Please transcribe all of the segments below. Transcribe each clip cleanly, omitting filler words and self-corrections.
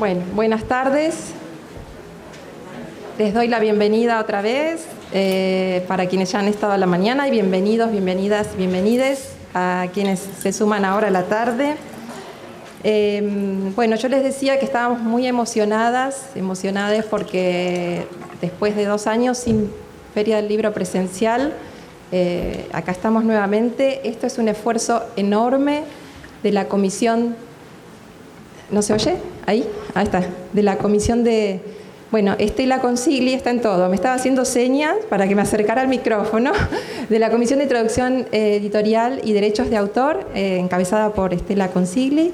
Bueno, buenas tardes. Les doy la bienvenida otra vez para quienes ya han estado a la mañana y bienvenidos, bienvenidas, bienvenides a quienes se suman ahora a la tarde. Bueno, yo les decía que estábamos muy emocionadas porque después de 2 años sin Feria del Libro presencial, acá estamos nuevamente. Esto es un esfuerzo enorme de la comisión. ¿No se oye? Ahí está. De la comisión de... Bueno, Estela Consigli está en todo. Me estaba haciendo señas para que me acercara al micrófono. De la Comisión de Traducción Editorial y Derechos de Autor, encabezada por Estela Consigli.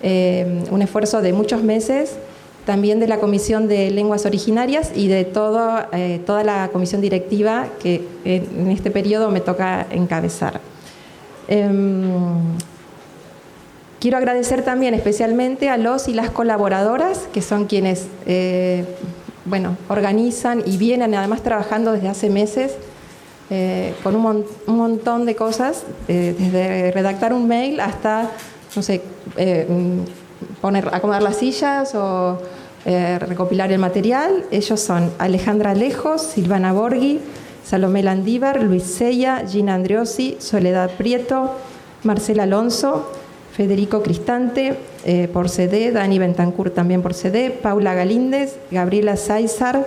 Un esfuerzo de muchos meses. También de la Comisión de Lenguas Originarias y de toda la comisión directiva que en este periodo me toca encabezar. Quiero agradecer también especialmente a los y las colaboradoras, que son quienes organizan y vienen además trabajando desde hace meses con un montón de cosas, desde redactar un mail hasta, no sé, acomodar las sillas o recopilar el material. Ellos son Alejandra Lejos, Silvana Borghi, Salomé Landívar, Luis Sella, Gina Andriosi, Soledad Prieto, Marcela Alonso, Federico Cristante por CD, Dani Bentancur también por CD, Paula Galíndez, Gabriela Sáizar,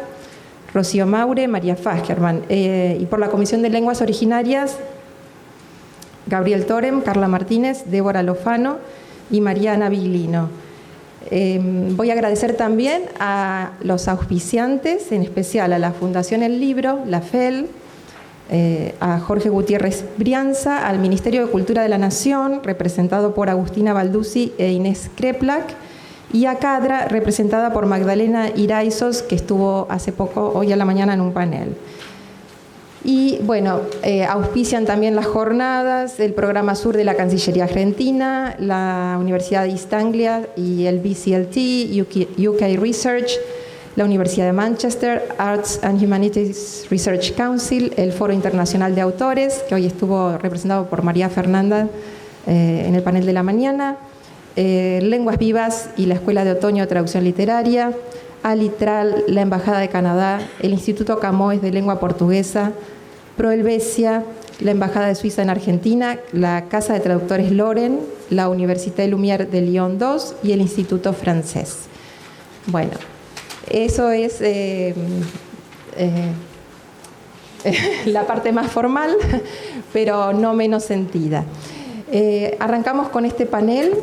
Rocío Maure, María Faskerman. Y por la Comisión de Lenguas Originarias, Gabriel Torem, Carla Martínez, Débora Lofano y Mariana Viglino. Voy a agradecer también a los auspiciantes, en especial a la Fundación El Libro, la FEL, a Jorge Gutiérrez Brianza, al Ministerio de Cultura de la Nación, representado por Agustina Balduzzi e Inés Kreplak, y a CADRA, representada por Magdalena Iraizos, que estuvo hace poco, hoy a la mañana, en un panel. Y bueno, auspician también las jornadas el Programa Sur de la Cancillería Argentina, la Universidad de East Anglia y el BCLT, UK Research, la Universidad de Manchester, Arts and Humanities Research Council, el Foro Internacional de Autores, que hoy estuvo representado por María Fernanda en el panel de la mañana, Lenguas Vivas y la Escuela de Otoño de Traducción Literaria, Alitral, la Embajada de Canadá, el Instituto Camões de Lengua Portuguesa, Prohelvecia, la Embajada de Suiza en Argentina, la Casa de Traductores Loren, la Université Lumière de Lyon II y el Instituto Francés. Bueno, eso es la parte más formal, pero no menos sentida. Arrancamos con este panel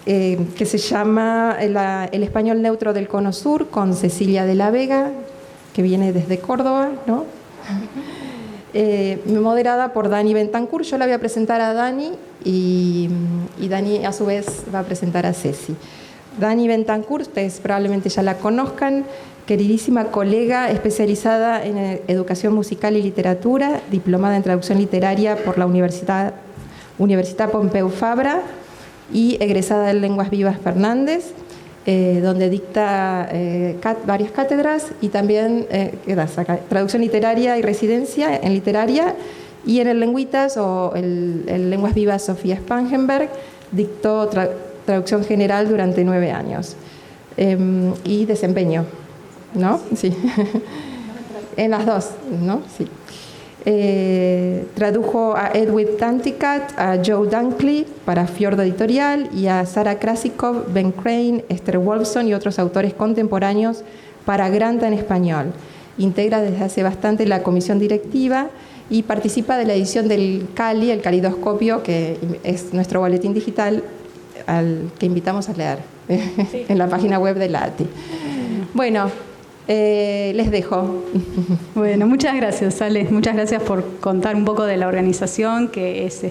que se llama El español neutro del Cono Sur, con Cecilia de la Vega, que viene desde Córdoba, ¿no? Moderada por Dani Bentancur. Yo la voy a presentar a Dani y Dani a su vez va a presentar a Ceci. Dani Bentancur, ustedes probablemente ya la conozcan, queridísima colega especializada en educación musical y literatura, diplomada en traducción literaria por la Universidad Pompeu Fabra y egresada de Lenguas Vivas Fernández, donde dicta varias cátedras y también traducción literaria y residencia en literaria, y en el Lenguitas o el Lenguas Vivas Sofía Spangenberg dictó traducción general durante 9 años y desempeño, ¿no? Sí. En las dos, ¿no? Sí. Tradujo a Edwin Tanticat, a Joe Dunkley para Fiordo Editorial y a Sara Krasikov, Ben Crane, Esther Wolfson y otros autores contemporáneos para Granta en español. Integra desde hace bastante la comisión directiva y participa de la edición del CALI, el Calidoscopio, que es nuestro boletín digital al que invitamos a leer sí, en la página web de la ATI. Bueno, les dejo. Bueno, muchas gracias, Ale. Muchas gracias por contar un poco de la organización, que es,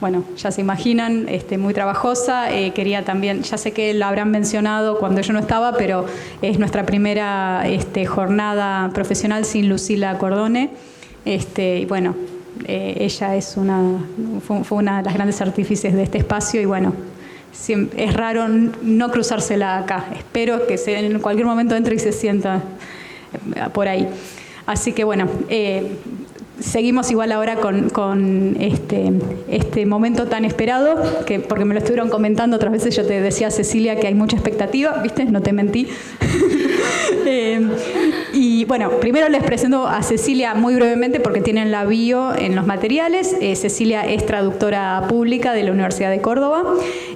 bueno, ya se imaginan, muy trabajosa. Quería también, ya sé que la habrán mencionado cuando yo no estaba, pero es nuestra primera jornada profesional sin Lucila Cordone. Y bueno, ella fue una de las grandes artífices de este espacio y bueno, es raro no cruzársela acá. Espero que en cualquier momento entre y se sienta por ahí. Así que bueno, seguimos igual ahora con este momento tan esperado, porque me lo estuvieron comentando otras veces. Yo te decía, Cecilia, que hay mucha expectativa, ¿viste? No te mentí. Y bueno, primero les presento a Cecilia muy brevemente porque tienen la bio en los materiales. Cecilia es traductora pública de la Universidad de Córdoba,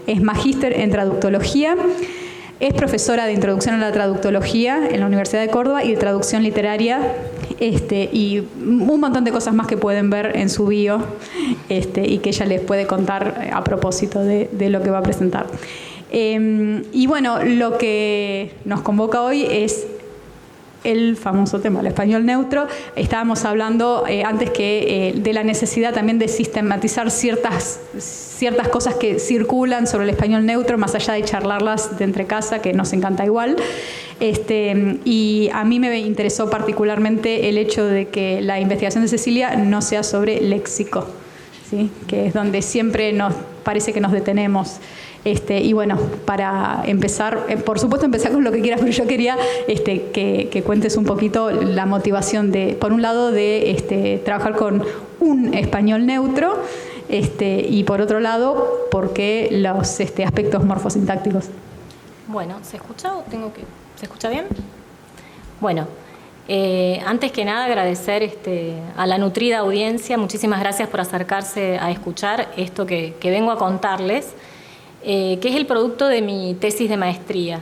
es magíster en traductología. Es profesora de Introducción a la Traductología en la Universidad de Córdoba y de Traducción Literaria, y un montón de cosas más que pueden ver en su bio, y que ella les puede contar a propósito de lo que va a presentar. Y bueno, lo que nos convoca hoy es el famoso tema, el español neutro. Estábamos hablando antes de la necesidad también de sistematizar ciertas cosas que circulan sobre el español neutro, más allá de charlarlas de entre casa, que nos encanta igual. Y a mí me interesó particularmente el hecho de que la investigación de Cecilia no sea sobre léxico, ¿sí? Que es donde siempre nos parece que nos detenemos. Y bueno, para empezar, por supuesto empezar con lo que quieras, pero yo quería que cuentes un poquito la motivación por un lado, de trabajar con un español neutro, y por otro lado, por qué los aspectos morfosintácticos. Bueno, ¿se escucha o ¿se escucha bien? Bueno, antes que nada agradecer a la nutrida audiencia. Muchísimas gracias por acercarse a escuchar esto que vengo a contarles. Que es el producto de mi tesis de maestría.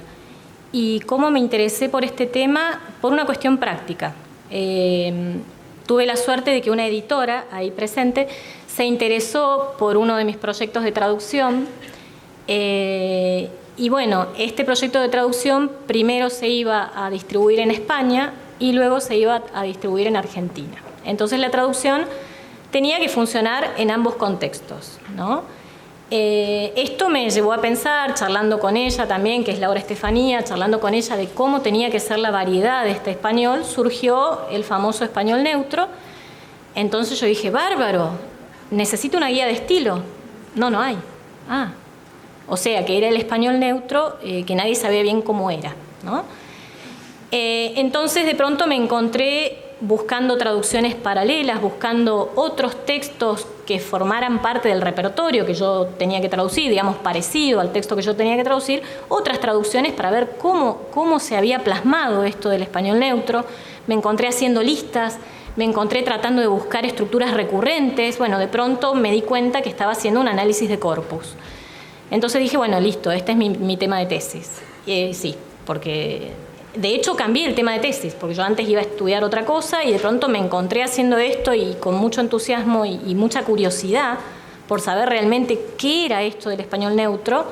Y cómo me interesé por este tema, por una cuestión práctica. Tuve la suerte de que una editora ahí presente se interesó por uno de mis proyectos de traducción. Y bueno, este proyecto de traducción primero se iba a distribuir en España y luego se iba a distribuir en Argentina. Entonces la traducción tenía que funcionar en ambos contextos, ¿no? Esto me llevó a pensar, charlando con ella también, que es Laura Estefanía, charlando con ella de cómo tenía que ser la variedad de este español, surgió el famoso español neutro. Entonces yo dije, bárbaro, necesito una guía de estilo. No hay. O sea, que era el español neutro, que nadie sabía bien cómo era, ¿no? Entonces de pronto me encontré buscando traducciones paralelas, buscando otros textos que formaran parte del repertorio que yo tenía que traducir, digamos, parecido al texto que yo tenía que traducir, otras traducciones para ver cómo se había plasmado esto del español neutro. Me encontré haciendo listas, me encontré tratando de buscar estructuras recurrentes. Bueno, de pronto me di cuenta que estaba haciendo un análisis de corpus. Entonces dije, bueno, listo, este es mi tema de tesis. Sí, porque de hecho cambié el tema de tesis, porque yo antes iba a estudiar otra cosa y de pronto me encontré haciendo esto y con mucho entusiasmo y mucha curiosidad por saber realmente qué era esto del español neutro,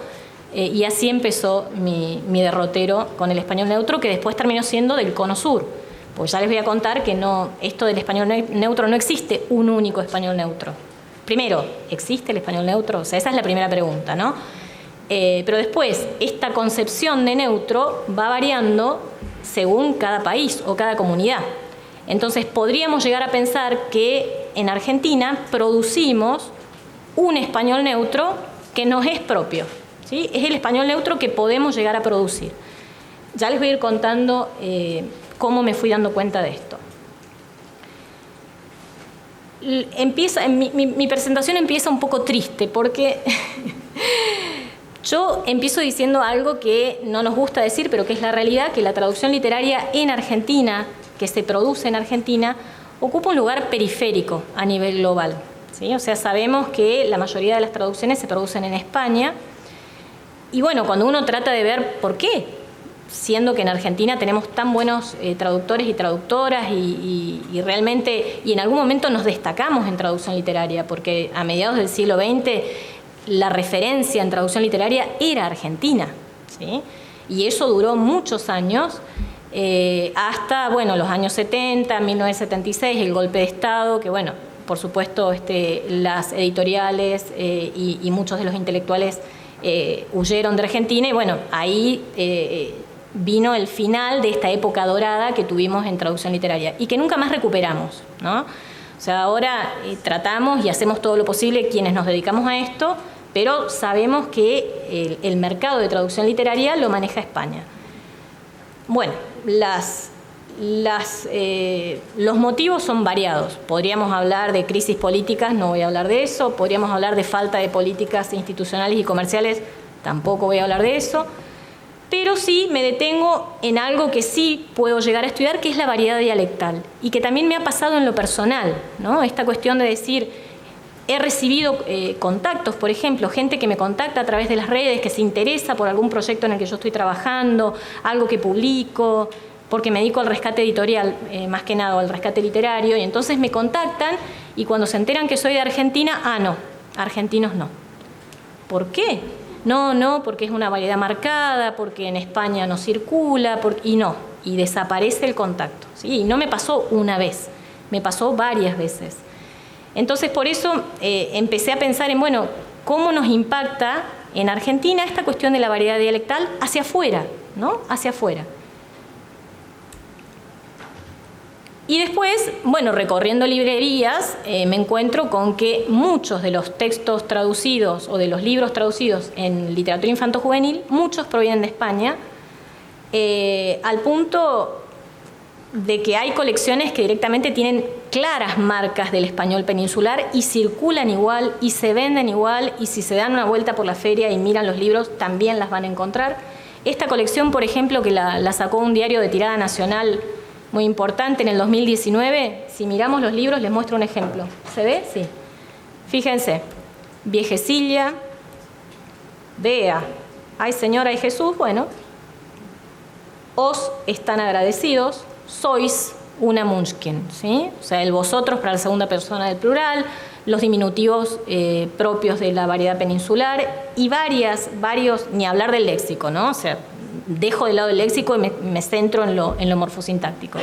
y así empezó mi derrotero con el español neutro, que después terminó siendo del Cono Sur. Pues ya les voy a contar que esto del español neutro no existe un único español neutro. Primero, ¿existe el español neutro? O sea, esa es la primera pregunta, ¿no? Pero después, esta concepción de neutro va variando según cada país o cada comunidad. Entonces, podríamos llegar a pensar que en Argentina producimos un español neutro que nos es propio, ¿sí? Es el español neutro que podemos llegar a producir. Ya les voy a ir contando cómo me fui dando cuenta de esto. Mi presentación empieza un poco triste porque yo empiezo diciendo algo que no nos gusta decir, pero que es la realidad, que la traducción literaria en Argentina, que se produce en Argentina, ocupa un lugar periférico a nivel global, ¿sí? O sea, sabemos que la mayoría de las traducciones se producen en España. Y bueno, cuando uno trata de ver por qué, siendo que en Argentina tenemos tan buenos traductores y traductoras y realmente, y en algún momento nos destacamos en traducción literaria, porque a mediados del siglo XX la referencia en traducción literaria era Argentina, ¿sí? Y eso duró muchos años, hasta los años 70, 1976, el golpe de Estado, que bueno, por supuesto las editoriales y muchos de los intelectuales huyeron de Argentina, y bueno, ahí vino el final de esta época dorada que tuvimos en traducción literaria y que nunca más recuperamos, ¿no? O sea, ahora tratamos y hacemos todo lo posible quienes nos dedicamos a esto, pero sabemos que el mercado de traducción literaria lo maneja España. Bueno, los motivos son variados. Podríamos hablar de crisis políticas, no voy a hablar de eso. Podríamos hablar de falta de políticas institucionales y comerciales, tampoco voy a hablar de eso. Pero sí me detengo en algo que sí puedo llegar a estudiar, que es la variedad dialectal, y que también me ha pasado en lo personal, ¿no? Esta cuestión de decir, he recibido contactos, por ejemplo, gente que me contacta a través de las redes, que se interesa por algún proyecto en el que yo estoy trabajando, algo que publico, porque me dedico al rescate editorial, más que nada, o al rescate literario, y entonces me contactan, y cuando se enteran que soy de Argentina, no, argentinos no. ¿Por qué? No, porque es una variedad marcada, porque en España no circula, y desaparece el contacto, ¿sí? Y no me pasó una vez, me pasó varias veces. Entonces, por eso empecé a pensar en, bueno, cómo nos impacta en Argentina esta cuestión de la variedad dialectal hacia afuera, ¿no? Hacia afuera. Y después, bueno, recorriendo librerías, me encuentro con que muchos de los textos traducidos o de los libros traducidos en literatura infanto-juvenil, muchos provienen de España, al punto de que hay colecciones que directamente tienen claras marcas del español peninsular y circulan igual y se venden igual, y si se dan una vuelta por la feria y miran los libros también las van a encontrar. Esta colección, por ejemplo, que la sacó un diario de tirada nacional muy importante en el 2019, si miramos los libros les muestro un ejemplo. ¿Se ve? Sí. Fíjense, Viejecilla, Bea, Ay Señor, Ay Jesús, bueno, Os están agradecidos, Sois una Munchkin, ¿sí? O sea, el vosotros para la segunda persona del plural, los diminutivos propios de la variedad peninsular y varios, ni hablar del léxico, ¿no? O sea, dejo de lado el léxico y me centro en lo morfosintáctico.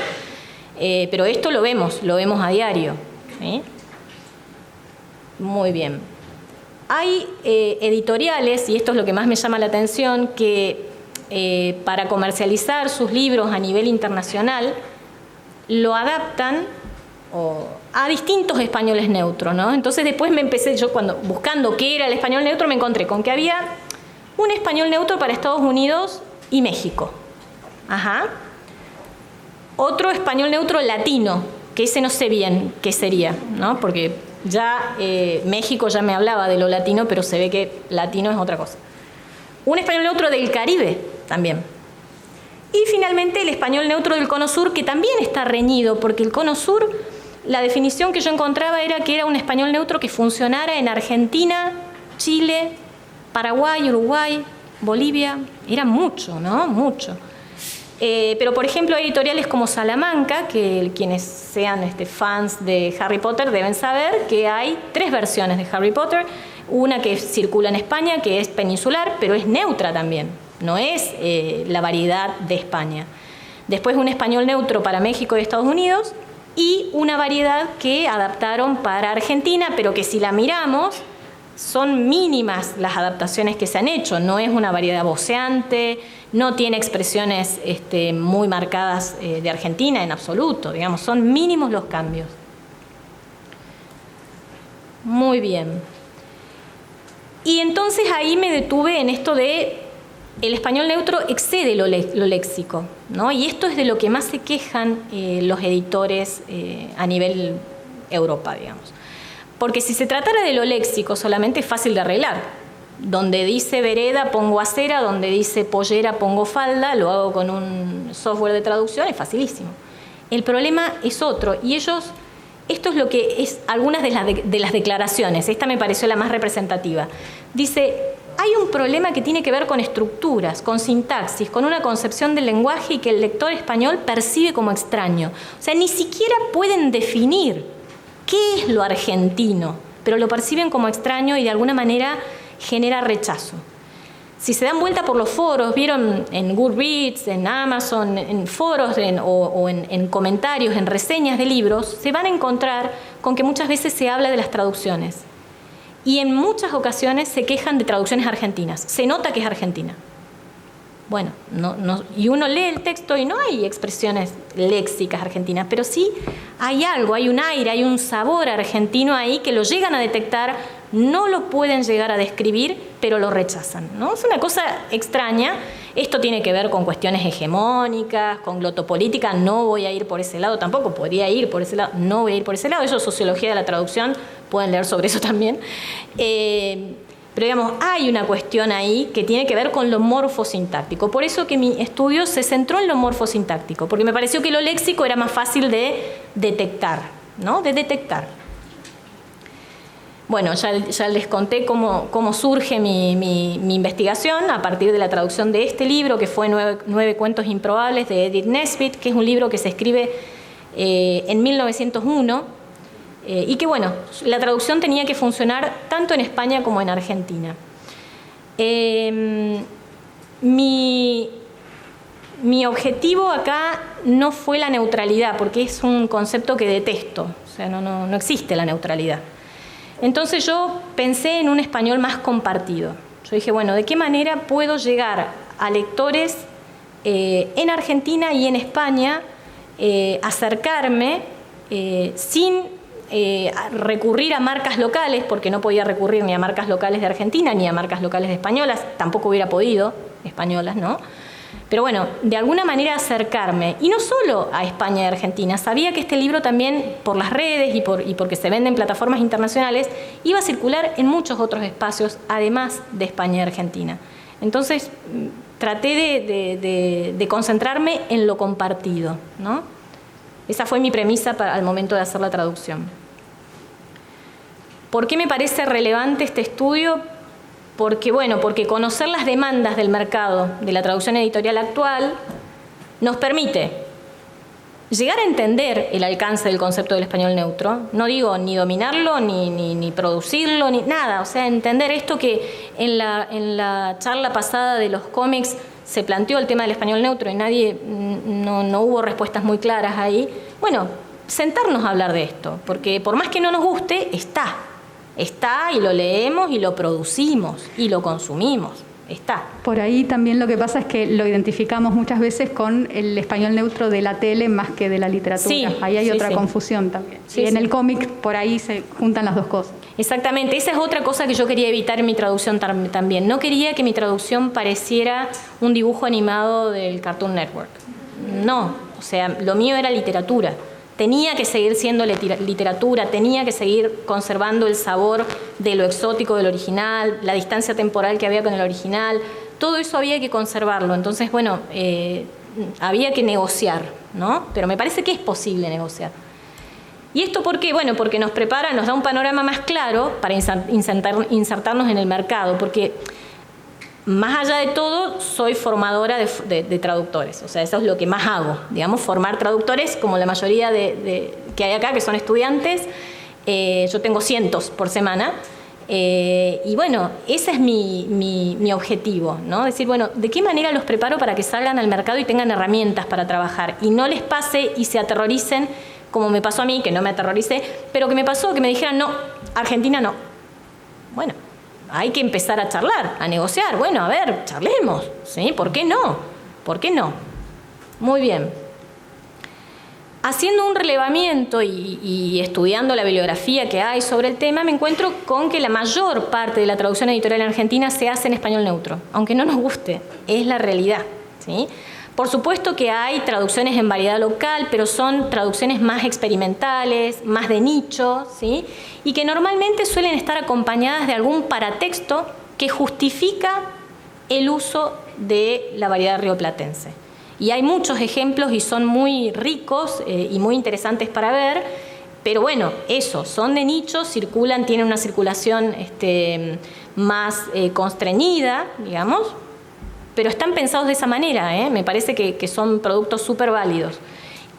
Pero esto lo vemos a diario, ¿sí? Muy bien. Hay editoriales, y esto es lo que más me llama la atención, que para comercializar sus libros a nivel internacional lo adaptan a distintos españoles neutros, ¿no? Entonces después yo cuando buscando qué era el español neutro me encontré con que había un español neutro para Estados Unidos y México. Ajá. Otro español neutro latino, que ese no sé bien qué sería, ¿no? Porque ya México ya me hablaba de lo latino, pero se ve que latino es otra cosa. Un español neutro del Caribe también. Y finalmente el español neutro del Cono Sur, que también está reñido, porque el Cono Sur, la definición que yo encontraba era que era un español neutro que funcionara en Argentina, Chile, Paraguay, Uruguay, Bolivia. Era mucho, ¿no? Mucho. Pero, por ejemplo, hay editoriales como Salamanca, que quienes sean fans de Harry Potter deben saber que hay 3 versiones de Harry Potter. Una que circula en España, que es peninsular, pero es neutra también. No es la variedad de España. Después un español neutro para México y Estados Unidos y una variedad que adaptaron para Argentina, pero que si la miramos son mínimas las adaptaciones que se han hecho. No es una variedad voceante, no tiene expresiones muy marcadas de Argentina en absoluto. Digamos, son mínimos los cambios. Muy bien. Y entonces ahí me detuve en esto de el español neutro excede lo léxico, ¿no? Y esto es de lo que más se quejan los editores a nivel Europa, digamos. Porque si se tratara de lo léxico solamente es fácil de arreglar. Donde dice vereda pongo acera, donde dice pollera pongo falda, lo hago con un software de traducción, es facilísimo. El problema es otro, y esto es lo que es algunas de las declaraciones. Esta me pareció la más representativa. Dice, hay un problema que tiene que ver con estructuras, con sintaxis, con una concepción del lenguaje y que el lector español percibe como extraño. O sea, ni siquiera pueden definir qué es lo argentino, pero lo perciben como extraño y de alguna manera genera rechazo. Si se dan vuelta por los foros, vieron en Goodreads, en Amazon, en foros o en comentarios, en reseñas de libros, se van a encontrar con que muchas veces se habla de las traducciones. Y en muchas ocasiones se quejan de traducciones argentinas. Se nota que es argentina. Bueno, y uno lee el texto y no hay expresiones léxicas argentinas, pero sí hay algo, hay un aire, hay un sabor argentino ahí que lo llegan a detectar, no lo pueden llegar a describir, pero lo rechazan, ¿no? Es una cosa extraña Esto tiene que ver con cuestiones hegemónicas, con glotopolítica, no voy a ir por ese lado, tampoco podría ir por ese lado, no voy a ir por ese lado, eso es sociología de la traducción, pueden leer sobre eso también. Pero digamos, hay una cuestión ahí que tiene que ver con lo morfosintáctico. Por eso que mi estudio se centró en lo morfosintáctico, porque me pareció que lo léxico era más fácil de detectar, ¿no? De detectar. Bueno, ya les conté cómo surge mi investigación a partir de la traducción de este libro, que fue 9 cuentos improbables de Edith Nesbit, que es un libro que se escribe en 1901, y que, bueno, la traducción tenía que funcionar tanto en España como en Argentina. Mi objetivo acá no fue la neutralidad, porque es un concepto que detesto, o sea, no existe la neutralidad. Entonces yo pensé en un español más compartido. Yo dije, bueno, ¿de qué manera puedo llegar a lectores en Argentina y en España, acercarme sin recurrir a marcas locales, porque no podía recurrir ni a marcas locales de Argentina ni a marcas locales de españolas, tampoco hubiera podido, españolas, ¿no? Pero bueno, de alguna manera acercarme, y no solo a España y Argentina, sabía que este libro también, por las redes y porque se vende en plataformas internacionales, iba a circular en muchos otros espacios, además de España y Argentina. Entonces, traté de concentrarme en lo compartido, ¿no? Esa fue mi premisa al momento de hacer la traducción. ¿Por qué me parece relevante este estudio? Porque conocer las demandas del mercado de la traducción editorial actual nos permite llegar a entender el alcance del concepto del español neutro. No digo ni dominarlo, ni producirlo, ni nada. O sea, entender esto que en la charla pasada de los cómics se planteó el tema del español neutro y no hubo respuestas muy claras ahí. Bueno, sentarnos a hablar de esto, porque por más que no nos guste, está y lo leemos y lo producimos y lo consumimos, está. Por ahí también lo que pasa es que lo identificamos muchas veces con el español neutro de la tele más que de la literatura. Sí, ahí hay otra sí. confusión también. Sí, y en sí. el cómic por ahí se juntan las dos cosas. Exactamente, esa es otra cosa que yo quería evitar en mi traducción también. No quería que mi traducción pareciera un dibujo animado del Cartoon Network. No, o sea, lo mío era literatura. Tenía que seguir siendo literatura, tenía que seguir conservando el sabor de lo exótico del original, la distancia temporal que había con el original, todo eso había que conservarlo. Entonces, bueno, había que negociar, ¿no? Pero me parece que es posible negociar. ¿Y esto por qué? Bueno, porque nos prepara, nos da un panorama más claro para insertarnos en el mercado, porque más allá de todo, soy formadora de traductores, o sea, eso es lo que más hago, digamos, formar traductores, como la mayoría que hay acá, que son estudiantes. Yo tengo cientos por semana, y bueno, ese es mi objetivo, ¿no? Decir, bueno, ¿de qué manera los preparo para que salgan al mercado y tengan herramientas para trabajar? Y no les pase y se aterroricen, como me pasó a mí, que no me aterroricé, pero que me pasó que me dijeran, no, Argentina no. Bueno, hay que empezar a charlar, a negociar. Bueno, a ver, charlemos, ¿sí? ¿Por qué no? ¿Por qué no? Muy bien. Haciendo un relevamiento y estudiando la bibliografía que hay sobre el tema, me encuentro con que la mayor parte de la traducción editorial en Argentina se hace en español neutro, aunque no nos guste, es la realidad, ¿sí? Por supuesto que hay traducciones en variedad local, pero son traducciones más experimentales, más de nicho, ¿sí? Y que normalmente suelen estar acompañadas de algún paratexto que justifica el uso de la variedad rioplatense. Y hay muchos ejemplos y son muy ricos y muy interesantes para ver, pero bueno, eso, son de nicho, circulan, tienen una circulación más constreñida, digamos, pero están pensados de esa manera, ¿eh? Me parece que son productos súper válidos.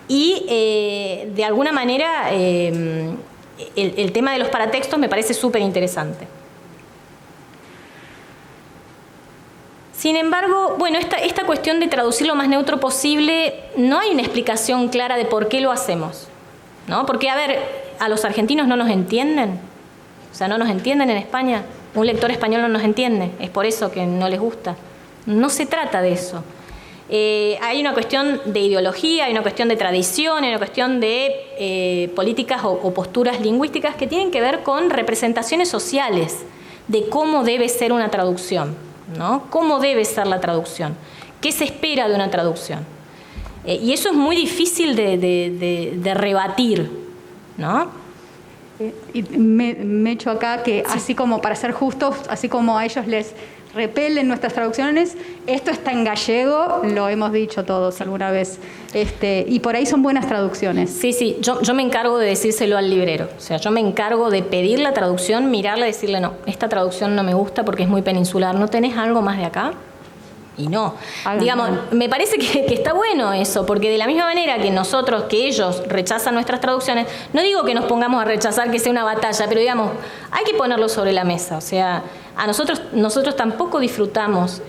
Y de alguna manera el tema de los paratextos me parece súper interesante. Sin embargo, bueno, esta cuestión de traducir lo más neutro posible, no hay una explicación clara de por qué lo hacemos, ¿no? Porque, a ver, ¿a los argentinos no nos entienden? O sea, ¿no nos entienden en España? Un lector español no nos entiende, es por eso que no les gusta. No se trata de eso. Hay una cuestión de ideología, hay una cuestión de tradición, hay una cuestión de políticas o posturas lingüísticas que tienen que ver con representaciones sociales de cómo debe ser una traducción, ¿no? ¿Cómo debe ser la traducción? ¿Qué se espera de una traducción? Y eso es muy difícil de rebatir, ¿no? Y me echo acá que, así como para ser justos, así como a ellos les repelen nuestras traducciones, esto está en gallego, lo hemos dicho todos alguna vez, y por ahí son buenas traducciones. Sí, yo me encargo de decírselo al librero, o sea, yo me encargo de pedir la traducción, mirarla y decirle, no, esta traducción no me gusta porque es muy peninsular, ¿no tenés algo más de acá? Y no, digamos, me parece que está bueno eso, porque de la misma manera que nosotros, que ellos rechazan nuestras traducciones, no digo que nos pongamos a rechazar que sea una batalla, pero digamos, hay que ponerlo sobre la mesa, o sea, a nosotros tampoco disfrutamos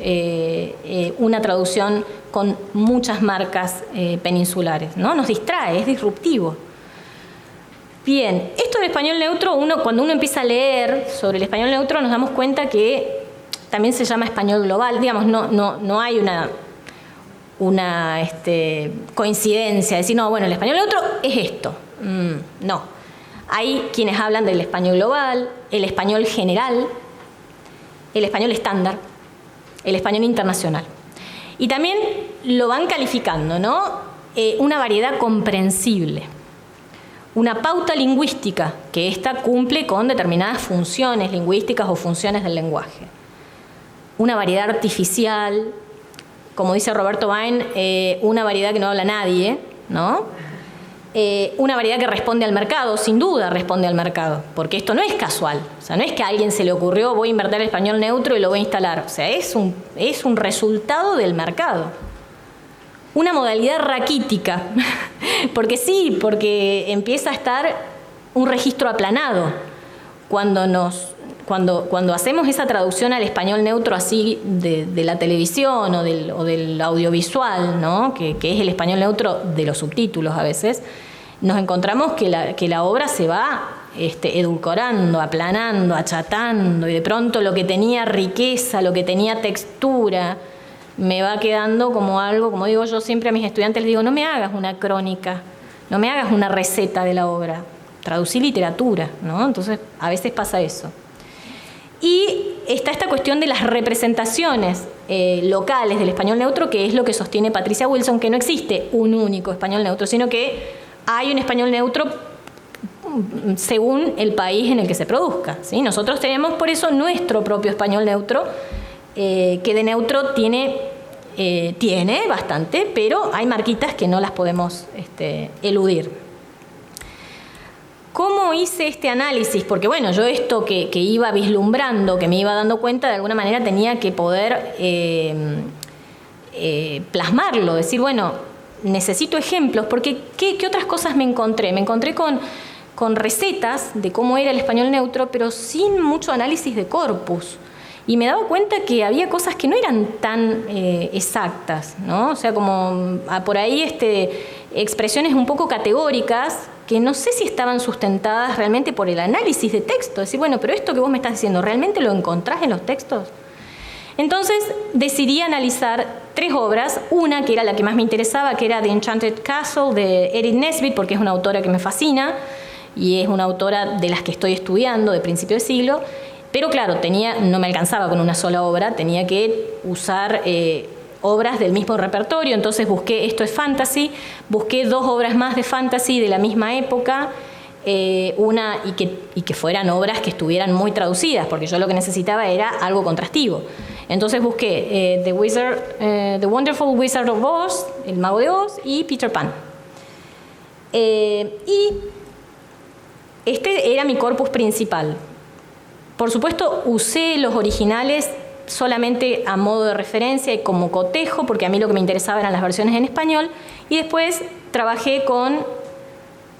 una traducción con muchas marcas peninsulares, ¿no? Nos distrae, es disruptivo. Bien, esto del español neutro, cuando uno empieza a leer sobre el español neutro, nos damos cuenta que también se llama español global, digamos, no hay una coincidencia, decir, no, bueno, el español neutro es esto. No. Hay quienes hablan del español global, el español general, el español estándar, el español internacional. Y también lo van calificando, ¿no? Una variedad comprensible. Una pauta lingüística, que ésta cumple con determinadas funciones lingüísticas o funciones del lenguaje. Una variedad artificial, como dice Roberto Bain, una variedad que no habla nadie, ¿no? Una variedad que responde al mercado, sin duda responde al mercado, porque esto no es casual, o sea, no es que a alguien se le ocurrió voy a invertir el español neutro y lo voy a instalar, o sea, es un resultado del mercado. Una modalidad raquítica, porque empieza a estar un registro aplanado. Cuando hacemos esa traducción al español neutro así de la televisión o del audiovisual, ¿no? que es el español neutro de los subtítulos a veces, nos encontramos que la obra se va edulcorando, aplanando, achatando, y de pronto lo que tenía riqueza, lo que tenía textura, me va quedando como algo, como digo yo siempre a mis estudiantes, les digo, no me hagas una crónica, no me hagas una receta de la obra, traducí literatura, ¿no? Entonces a veces pasa eso. Y está esta cuestión de las representaciones locales del español neutro, que es lo que sostiene Patricia Wilson, que no existe un único español neutro, sino que hay un español neutro según el país en el que se produzca, ¿sí? Nosotros tenemos por eso nuestro propio español neutro, que de neutro tiene bastante, pero hay marquitas que no las podemos eludir. ¿Cómo hice este análisis? Porque bueno, yo esto que iba vislumbrando, que me iba dando cuenta, de alguna manera tenía que poder plasmarlo, decir, bueno, necesito ejemplos, porque ¿qué otras cosas me encontré? Me encontré con recetas de cómo era el español neutro, pero sin mucho análisis de corpus. Y me daba cuenta que había cosas que no eran tan exactas, ¿no? O sea, como por ahí expresiones un poco categóricas que no sé si estaban sustentadas realmente por el análisis de texto. Decir, bueno, pero esto que vos me estás diciendo, ¿realmente lo encontrás en los textos? Entonces decidí analizar 3 obras, una que era la que más me interesaba, que era The Enchanted Castle de Edith Nesbit, porque es una autora que me fascina y es una autora de las que estoy estudiando de principio de siglo. Pero claro, no me alcanzaba con una sola obra, tenía que usar obras del mismo repertorio, entonces busqué, esto es fantasy, busqué 2 obras más de fantasy de la misma época, y que fueran obras que estuvieran muy traducidas, porque yo lo que necesitaba era algo contrastivo. Entonces busqué The Wonderful Wizard of Oz, El Mago de Oz, y Peter Pan. Y este era mi corpus principal. Por supuesto, usé los originales solamente a modo de referencia y como cotejo, porque a mí lo que me interesaba eran las versiones en español, y después trabajé con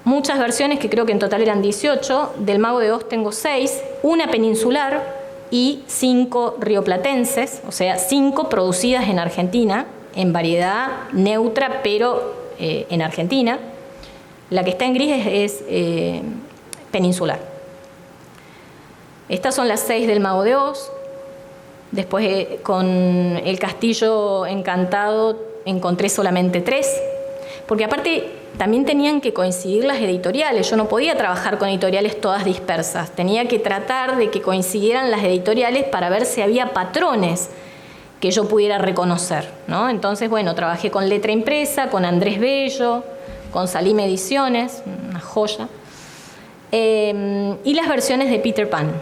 muchas versiones, que creo que en total eran 18, del Mago de Oz tengo 6, una peninsular y 5 rioplatenses, o sea, 5 producidas en Argentina, en variedad neutra, pero en Argentina. La que está en gris es peninsular. Estas son las 6 del Mago de Oz. Después con El Castillo Encantado encontré solamente 3, porque aparte también tenían que coincidir las editoriales. Yo no podía trabajar con editoriales todas dispersas, tenía que tratar de que coincidieran las editoriales para ver si había patrones que yo pudiera reconocer, ¿no? Entonces, bueno, trabajé con letra impresa, con Andrés Bello, con Salim Ediciones, una joya, y las versiones de Peter Pan.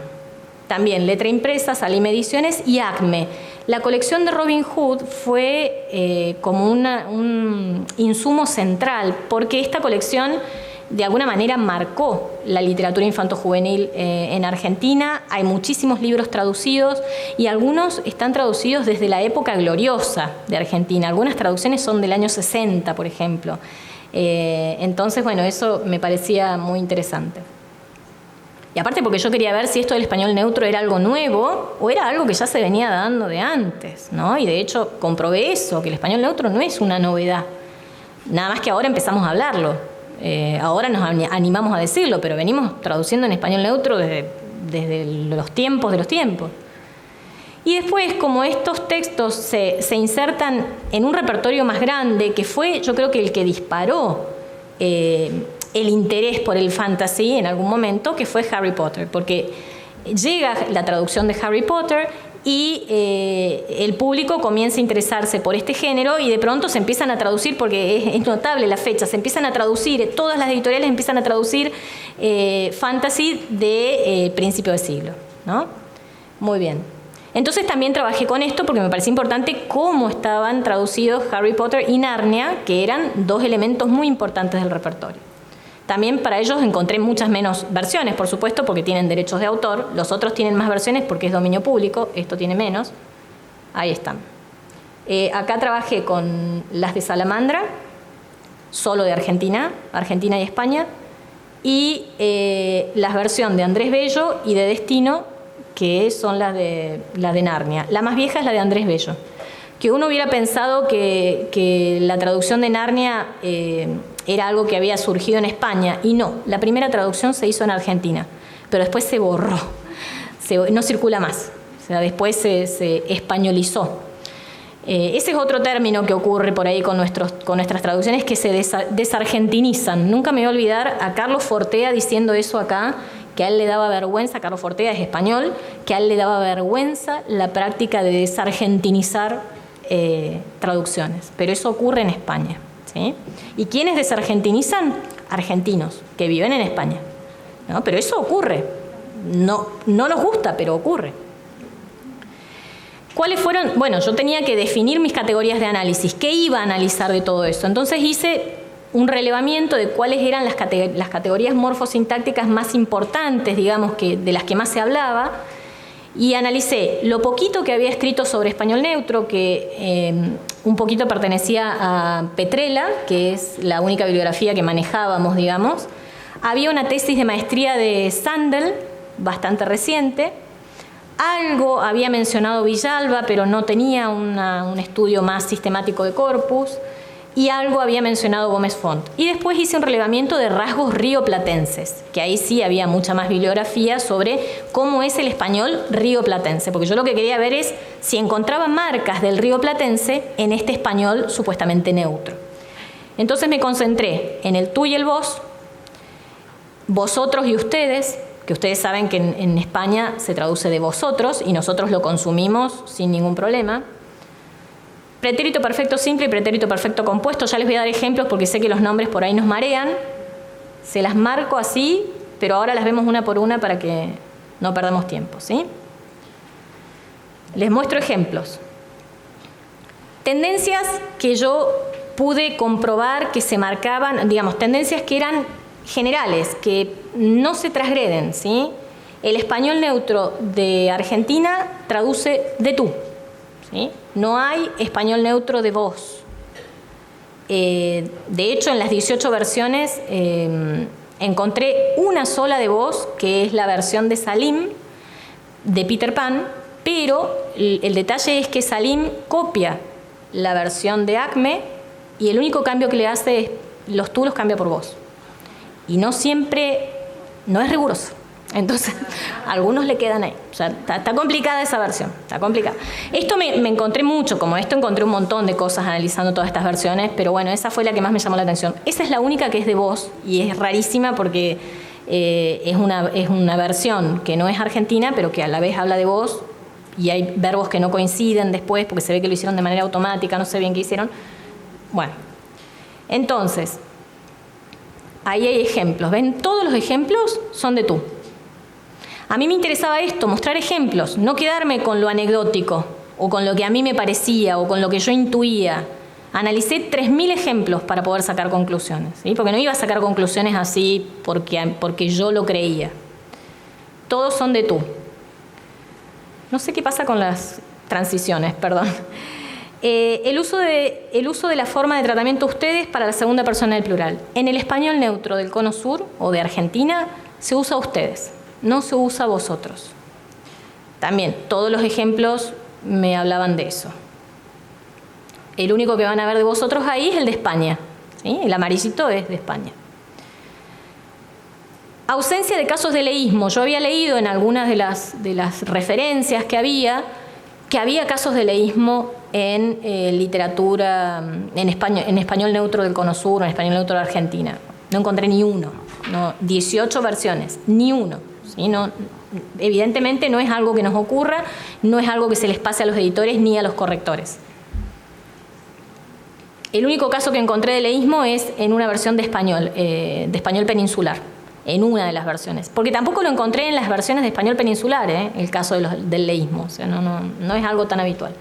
También letra impresa, Salim Ediciones y Acme. La colección de Robin Hood fue como un insumo central, porque esta colección de alguna manera marcó la literatura infanto-juvenil en Argentina. Hay muchísimos libros traducidos y algunos están traducidos desde la época gloriosa de Argentina. Algunas traducciones son del año 60, por ejemplo. Entonces, bueno, eso me parecía muy interesante. Y aparte porque yo quería ver si esto del español neutro era algo nuevo o era algo que ya se venía dando de antes, ¿no? Y de hecho comprobé eso, que el español neutro no es una novedad. Nada más que ahora empezamos a hablarlo. Ahora nos animamos a decirlo, pero venimos traduciendo en español neutro desde los tiempos de los tiempos. Y después, como estos textos se insertan en un repertorio más grande, que fue, yo creo que el que disparó el interés por el fantasy en algún momento, que fue Harry Potter, porque llega la traducción de Harry Potter y el público comienza a interesarse por este género y de pronto se empiezan a traducir, porque es notable la fecha, se empiezan a traducir, todas las editoriales empiezan a traducir fantasy de principio de siglo, ¿no? Muy bien. Entonces también trabajé con esto porque me parecía importante cómo estaban traducidos Harry Potter y Narnia, que eran dos elementos muy importantes del repertorio. También para ellos encontré muchas menos versiones, por supuesto, porque tienen derechos de autor. Los otros tienen más versiones porque es dominio público. Esto tiene menos. Ahí están. Acá trabajé con las de Salamandra, solo de Argentina y España, y la versión de Andrés Bello y de Destino, que son las de Narnia. La más vieja es la de Andrés Bello. Que uno hubiera pensado que la traducción de Narnia era algo que había surgido en España, y no, la primera traducción se hizo en Argentina, pero después se borró, no circula más, o sea, después se españolizó. Ese es otro término que ocurre por ahí con nuestras traducciones, que se desargentinizan. Nunca me voy a olvidar a Carlos Fortea diciendo eso acá, que a él le daba vergüenza, Carlos Fortea es español, que a él le daba vergüenza la práctica de desargentinizar traducciones, pero eso ocurre en España, ¿sí? ¿Y quiénes desargentinizan? Argentinos que viven en España, ¿no? Pero eso ocurre, no nos gusta, pero ocurre. ¿Cuáles fueron? Bueno, yo tenía que definir mis categorías de análisis, ¿qué iba a analizar de todo eso? Entonces hice un relevamiento de cuáles eran las categorías morfosintácticas más importantes, digamos, de las que más se hablaba, y analicé lo poquito que había escrito sobre español neutro, que un poquito pertenecía a Petrella, que es la única bibliografía que manejábamos, digamos. Había una tesis de maestría de Sandel, bastante reciente. Algo había mencionado Villalba, pero no tenía un estudio más sistemático de corpus. Y algo había mencionado Gómez Font. Y después hice un relevamiento de rasgos rioplatenses, que ahí sí había mucha más bibliografía sobre cómo es el español rioplatense, porque yo lo que quería ver es si encontraba marcas del rioplatense en este español supuestamente neutro. Entonces me concentré en el tú y el vos, vosotros y ustedes, que ustedes saben que en España se traduce de vosotros y nosotros lo consumimos sin ningún problema. Pretérito perfecto simple y pretérito perfecto compuesto. Ya les voy a dar ejemplos porque sé que los nombres por ahí nos marean. Se las marco así, pero ahora las vemos una por una para que no perdamos tiempo, ¿sí? Les muestro ejemplos. Tendencias que yo pude comprobar que se marcaban, digamos, tendencias que eran generales, que no se transgreden, ¿sí? El español neutro de Argentina traduce de tú, ¿sí? No hay español neutro de vos. De hecho, en las 18 versiones encontré una sola de vos, que es la versión de Salim, de Peter Pan, pero el detalle es que Salim copia la versión de Acme y el único cambio que le hace es los tú los cambia por vos. Y no siempre, no es riguroso. Entonces, algunos le quedan ahí. O sea, está complicada esa versión, está complicada. Esto me encontré mucho, como esto encontré un montón de cosas analizando todas estas versiones, pero bueno, esa fue la que más me llamó la atención. Esa es la única que es de voz y es rarísima porque es una versión que no es argentina, pero que a la vez habla de voz y hay verbos que no coinciden después porque se ve que lo hicieron de manera automática, no sé bien qué hicieron. Bueno, entonces, ahí hay ejemplos. ¿Ven? Todos los ejemplos son de tú. A mí me interesaba esto, mostrar ejemplos, no quedarme con lo anecdótico o con lo que a mí me parecía o con lo que yo intuía. Analicé 3.000 ejemplos para poder sacar conclusiones, ¿sí? Porque no iba a sacar conclusiones así porque yo lo creía. Todos son de tú. No sé qué pasa con las transiciones, perdón. El uso de la forma de tratamiento ustedes para la segunda persona del plural. En el español neutro del Cono Sur o de Argentina se usa ustedes, no se usa vosotros. También todos los ejemplos me hablaban de eso. El único que van a ver de vosotros ahí es el de España, ¿sí? El amarillito es de España. Ausencia de casos de leísmo. Yo había leído en algunas de las referencias que había casos de leísmo en literatura, en español neutro del Cono Sur, en español neutro de Argentina. No encontré ni uno. No, 18 versiones, ni uno. ¿Sí? No, evidentemente no es algo que nos ocurra, no es algo que se les pase a los editores ni a los correctores. El único caso que encontré de leísmo es en una versión de español peninsular, en una de las versiones. Porque tampoco lo encontré en las versiones de español peninsular, el caso del leísmo. O sea, no es algo tan habitual.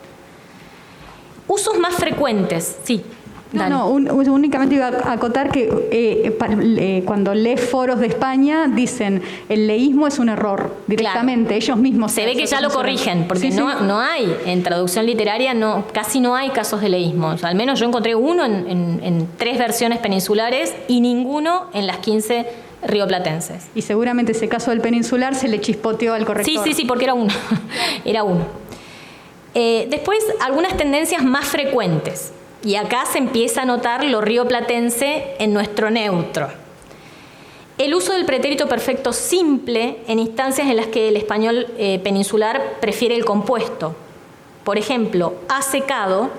Usos más frecuentes, sí. No, únicamente iba a acotar que cuando lees foros de España dicen el leísmo es un error directamente, claro. Ellos mismos se ve que ya lo corrigen, porque sí, no hay, en traducción literaria casi no hay casos de leísmo. O sea, al menos yo encontré uno en 3 versiones peninsulares y ninguno en las 15 rioplatenses. Y seguramente ese caso del peninsular se le chispoteó al corrector. Sí, porque era uno. Era uno. Después, algunas tendencias más frecuentes. Y acá se empieza a notar lo rioplatense en nuestro neutro. El uso del pretérito perfecto simple en instancias en las que el español peninsular prefiere el compuesto. Por ejemplo, ha secado,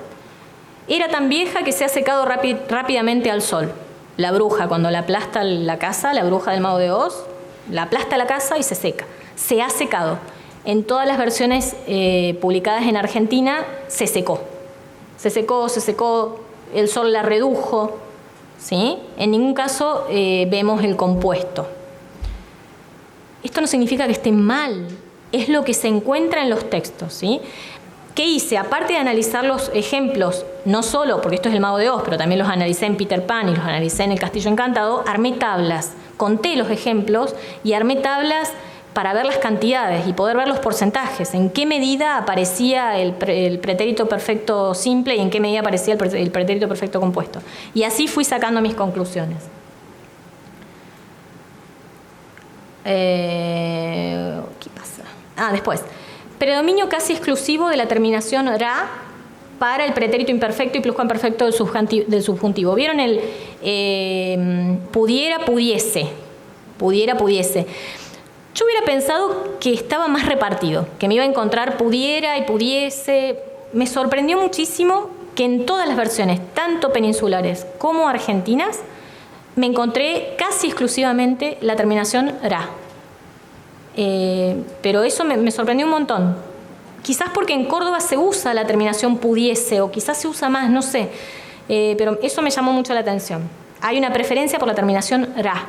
era tan vieja que se ha secado rápidamente al sol. La bruja, cuando la aplasta la casa, la bruja del Mago de Oz, la aplasta la casa y se seca. Se ha secado. En todas las versiones publicadas en Argentina se secó. Se secó, el sol la redujo, ¿sí? En ningún caso vemos el compuesto. Esto no significa que esté mal, es lo que se encuentra en los textos, ¿sí? ¿Qué hice? Aparte de analizar los ejemplos, no solo, porque esto es el Mago de Oz, pero también los analicé en Peter Pan y los analicé en El Castillo Encantado, armé tablas, conté los ejemplos y armé tablas para ver las cantidades y poder ver los porcentajes, en qué medida aparecía el pretérito perfecto simple y en qué medida aparecía el pretérito perfecto compuesto. Y así fui sacando mis conclusiones. ¿Qué pasa? Después. Predominio casi exclusivo de la terminación ra para el pretérito imperfecto y pluscuamperfecto del subjuntivo. ¿Vieron el pudiera, pudiese? Pudiera, pudiese. Yo hubiera pensado que estaba más repartido, que me iba a encontrar pudiera y pudiese. Me sorprendió muchísimo que en todas las versiones, tanto peninsulares como argentinas, me encontré casi exclusivamente la terminación ra. Pero eso me sorprendió un montón. Quizás porque en Córdoba se usa la terminación pudiese, o quizás se usa más, no sé. Pero eso me llamó mucho la atención. Hay una preferencia por la terminación ra.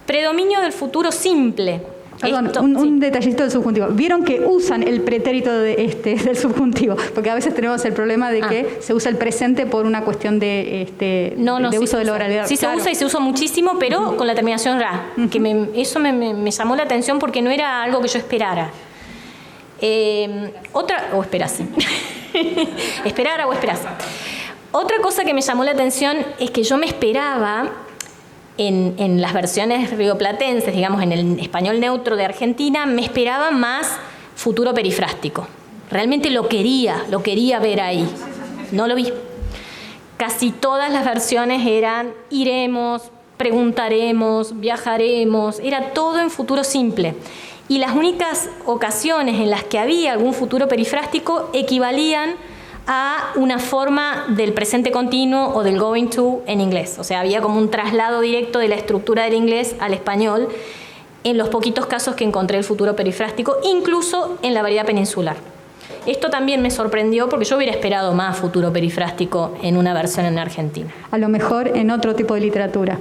Predominio del futuro simple. Perdón, un detallito del subjuntivo. ¿Vieron que usan el pretérito del subjuntivo? Porque a veces tenemos el problema de que se usa el presente por una cuestión de uso de la oralidad. Sí, claro. Se usa y se usa muchísimo, pero con la terminación ra. Que eso me llamó la atención porque no era algo que yo esperara. Esperara o esperase. Otra cosa que me llamó la atención es que yo me esperaba en las versiones rioplatenses, digamos en el español neutro de Argentina, me esperaba más futuro perifrástico. Realmente lo quería ver ahí. No lo vi. Casi todas las versiones eran iremos, preguntaremos, viajaremos, era todo en futuro simple. Y las únicas ocasiones en las que había algún futuro perifrástico equivalían a una forma del presente continuo o del going to en inglés. O sea, había como un traslado directo de la estructura del inglés al español en los poquitos casos que encontré el futuro perifrástico, incluso en la variedad peninsular. Esto también me sorprendió porque yo hubiera esperado más futuro perifrástico en una versión en Argentina. A lo mejor en otro tipo de literatura.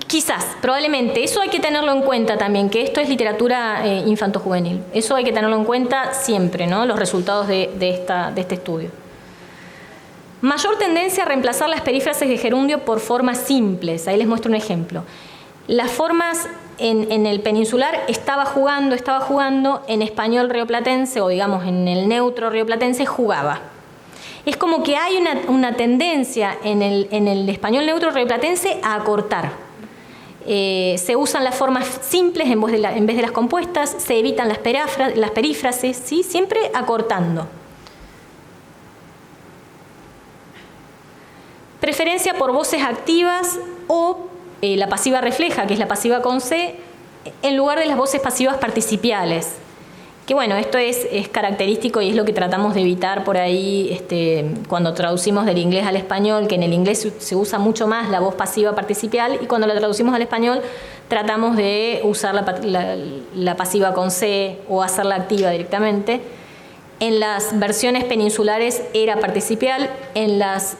Quizás, probablemente. Eso hay que tenerlo en cuenta también, que esto es literatura infanto-juvenil. Eso hay que tenerlo en cuenta siempre, ¿no? Los resultados de este estudio. Mayor tendencia a reemplazar las perífrasis de gerundio por formas simples. Ahí les muestro un ejemplo. Las formas en el peninsular estaba jugando, en español rioplatense, o digamos en el neutro rioplatense, jugaba. Es como que hay una tendencia en el español neutro rioplatense a acortar. Se usan las formas simples en vez de las compuestas, se evitan las perífrasis, ¿sí? Siempre acortando. Preferencia por voces activas o la pasiva refleja, que es la pasiva con C, en lugar de las voces pasivas participiales. Que bueno, esto es característico y es lo que tratamos de evitar por ahí cuando traducimos del inglés al español, que en el inglés se usa mucho más la voz pasiva participial y cuando la traducimos al español tratamos de usar la pasiva con C o hacerla activa directamente. En las versiones peninsulares era participial, en las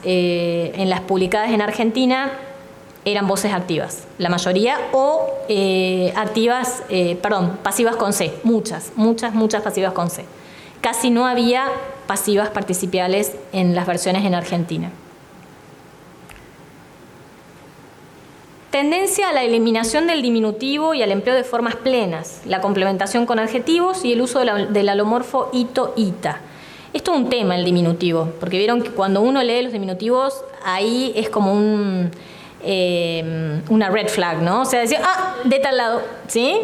publicadas en Argentina eran voces activas, la mayoría, o pasivas con C, muchas pasivas con C. Casi no había pasivas participiales en las versiones en Argentina. Tendencia a la eliminación del diminutivo y al empleo de formas plenas, la complementación con adjetivos y el uso del alomorfo ito, ita. Esto es un tema, el diminutivo, porque vieron que cuando uno lee los diminutivos, ahí es como una red flag, ¿no? O sea, decir, de tal lado, ¿sí?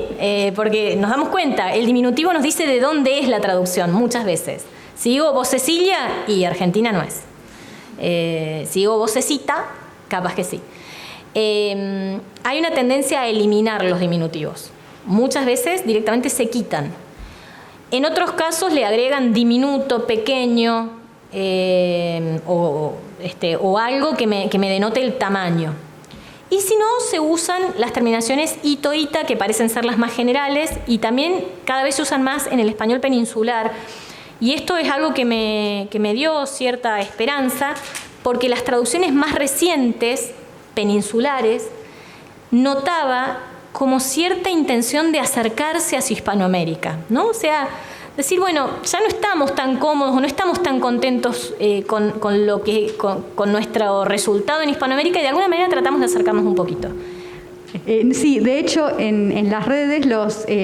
Porque nos damos cuenta, el diminutivo nos dice de dónde es la traducción, muchas veces. Si digo vocecilla, y Argentina no es. Si digo vocecita, capaz que sí. Hay una tendencia a eliminar los diminutivos. Muchas veces directamente se quitan. En otros casos le agregan diminuto, pequeño, o algo que me denote el tamaño. Y si no, se usan las terminaciones ito, ita, que parecen ser las más generales, y también cada vez se usan más en el español peninsular. Y esto es algo que me dio cierta esperanza, porque las traducciones más recientes, peninsulares, notaba como cierta intención de acercarse hacia Hispanoamérica, ¿no? O sea, decir, bueno, ya no estamos tan cómodos o no estamos tan contentos con nuestro resultado en Hispanoamérica y de alguna manera tratamos de acercarnos un poquito. Sí, de hecho en las redes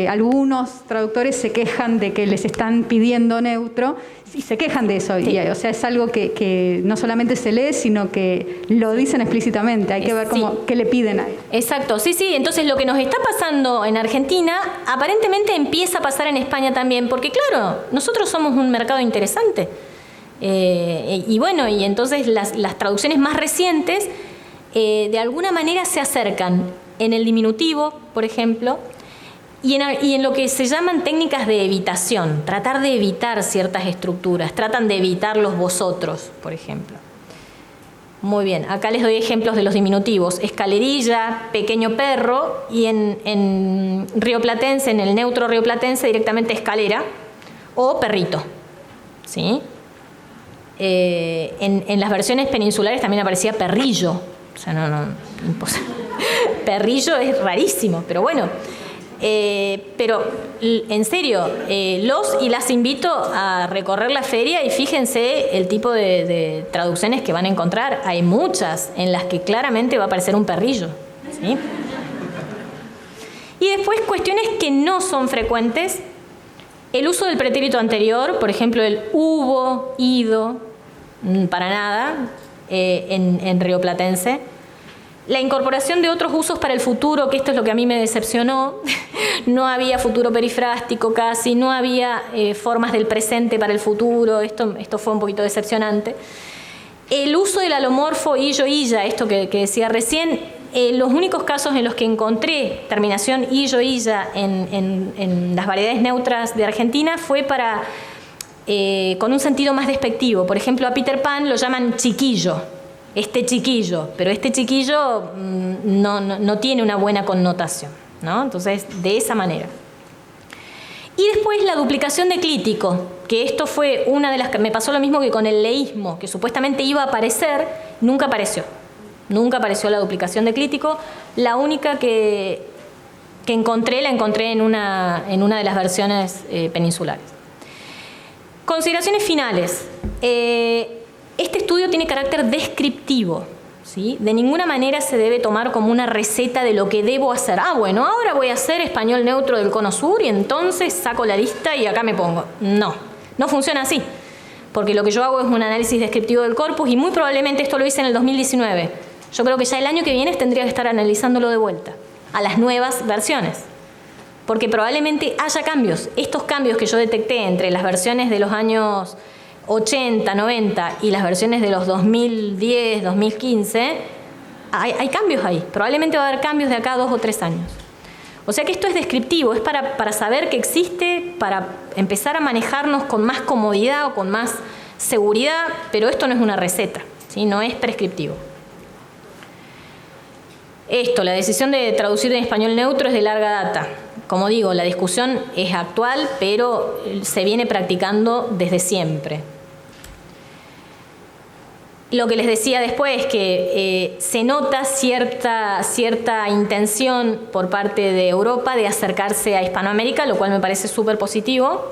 algunos traductores se quejan de que les están pidiendo neutro y se quejan de eso. Sí. Y, o sea, es algo que no solamente se lee, sino que lo dicen explícitamente. Hay que ver qué le piden a él. Exacto, sí. Entonces lo que nos está pasando en Argentina aparentemente empieza a pasar en España también, porque claro, nosotros somos un mercado interesante. Y bueno, y entonces las traducciones más recientes de alguna manera se acercan en el diminutivo, por ejemplo, y en lo que se llaman técnicas de evitación, tratar de evitar ciertas estructuras, tratan de evitar los vosotros, por ejemplo. Muy bien, acá les doy ejemplos de los diminutivos: escalerilla, pequeño perro, y en rioplatense, en el neutro rioplatense, directamente escalera o perrito, ¿sí? En las versiones peninsulares también aparecía perrillo, o sea, no imposible. Perrillo es rarísimo, pero bueno. Pero en serio, los y las invito a recorrer la feria y fíjense el tipo de traducciones que van a encontrar. Hay muchas en las que claramente va a aparecer un perrillo, ¿sí? Y después cuestiones que no son frecuentes. El uso del pretérito anterior, por ejemplo, el hubo, ido, para nada, en rioplatense. La incorporación de otros usos para el futuro, que esto es lo que a mí me decepcionó. No había futuro perifrástico casi, no había formas del presente para el futuro. Esto fue un poquito decepcionante. El uso del alomorfo illo, illa, esto que decía recién, los únicos casos en los que encontré terminación illo, illa en las variedades neutras de Argentina fue con un sentido más despectivo. Por ejemplo, a Peter Pan lo llaman chiquillo. Este chiquillo, pero este chiquillo no tiene una buena connotación. ¿no? Entonces, de esa manera. Y después la duplicación de clítico, que esto fue una de las que me pasó lo mismo que con el leísmo, que supuestamente iba a aparecer, nunca apareció. Nunca apareció la duplicación de clítico. La única que encontré, la encontré en una de las versiones peninsulares. Consideraciones finales. Este estudio tiene carácter descriptivo, ¿sí? De ninguna manera se debe tomar como una receta de lo que debo hacer. Bueno, ahora voy a hacer español neutro del Cono Sur y entonces saco la lista y acá me pongo. No, no funciona así. Porque lo que yo hago es un análisis descriptivo del corpus y muy probablemente esto lo hice en el 2019. Yo creo que ya el año que viene tendría que estar analizándolo de vuelta a las nuevas versiones. Porque probablemente haya cambios. Estos cambios que yo detecté entre las versiones de los años 80, 90 y las versiones de los 2010, 2015, hay cambios ahí. Probablemente va a haber cambios de acá a 2 o 3 años. O sea que esto es descriptivo, es para saber que existe, para empezar a manejarnos con más comodidad o con más seguridad, pero esto no es una receta, ¿sí? No es prescriptivo. La decisión de traducir en español neutro es de larga data. Como digo, la discusión es actual, pero se viene practicando desde siempre. Lo que les decía después es que se nota cierta intención por parte de Europa de acercarse a Hispanoamérica, lo cual me parece súper positivo.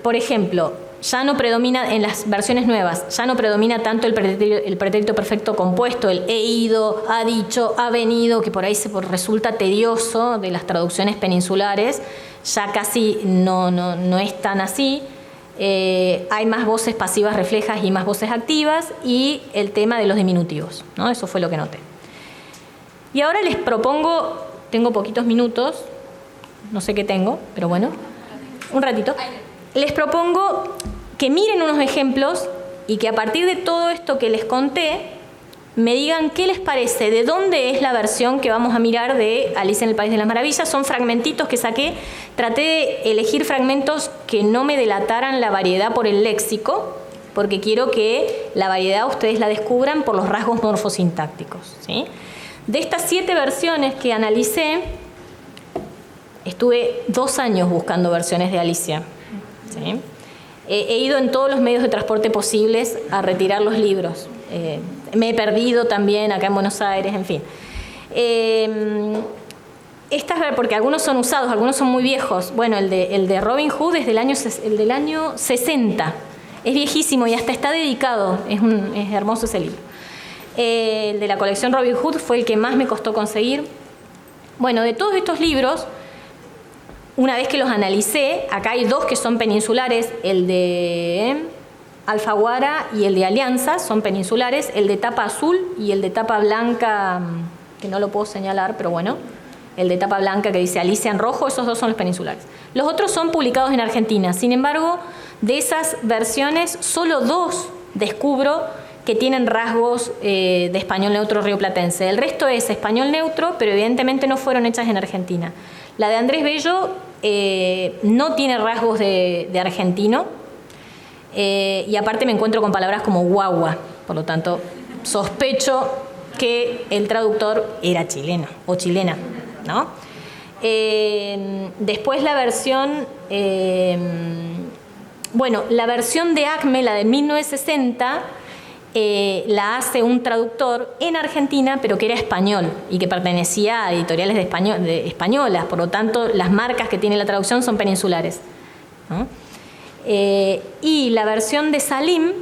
Por ejemplo, ya no predomina en las versiones nuevas, ya no predomina tanto el pretérito perfecto compuesto, el he ido, ha dicho, ha venido, que por ahí resulta tedioso de las traducciones peninsulares, ya casi no es tan así. Hay más voces pasivas reflejas y más voces activas, y el tema de los diminutivos, ¿no? Eso fue lo que noté. Y ahora les propongo, tengo poquitos minutos, no sé qué tengo, pero bueno, un ratito. Les propongo que miren unos ejemplos y que a partir de todo esto que les conté, me digan qué les parece, de dónde es la versión que vamos a mirar de Alicia en el País de las Maravillas. Son fragmentitos que saqué, traté de elegir fragmentos que no me delataran la variedad por el léxico, porque quiero que la variedad ustedes la descubran por los rasgos morfosintácticos, ¿sí? De estas 7 versiones que analicé, estuve 2 años buscando versiones de Alicia, ¿sí? He ido en todos los medios de transporte posibles a retirar los libros. Me he perdido también acá en Buenos Aires, en fin. Porque algunos son usados, algunos son muy viejos. Bueno, el de Robin Hood es del año 60. Es viejísimo y hasta está dedicado. Es hermoso ese libro. El de la colección Robin Hood fue el que más me costó conseguir. Bueno, de todos estos libros, una vez que los analicé, acá hay 2 que son peninsulares, el de Alfaguara y el de Alianza son peninsulares, el de tapa azul y el de tapa blanca, que no lo puedo señalar, pero bueno, el de tapa blanca que dice Alicia en rojo, esos 2 son los peninsulares. Los otros son publicados en Argentina. Sin embargo, de esas versiones, solo 2 descubro que tienen rasgos de español neutro rioplatense. El resto es español neutro, pero evidentemente no fueron hechas en Argentina. La de Andrés Bello no tiene rasgos de argentino, y aparte me encuentro con palabras como guagua, por lo tanto sospecho que el traductor era chileno o chilena, ¿no? Después la versión, la versión de ACME, la de 1960, la hace un traductor en Argentina, pero que era español y que pertenecía a editoriales españolas, por lo tanto las marcas que tiene la traducción son peninsulares, ¿no? Y la versión de Salim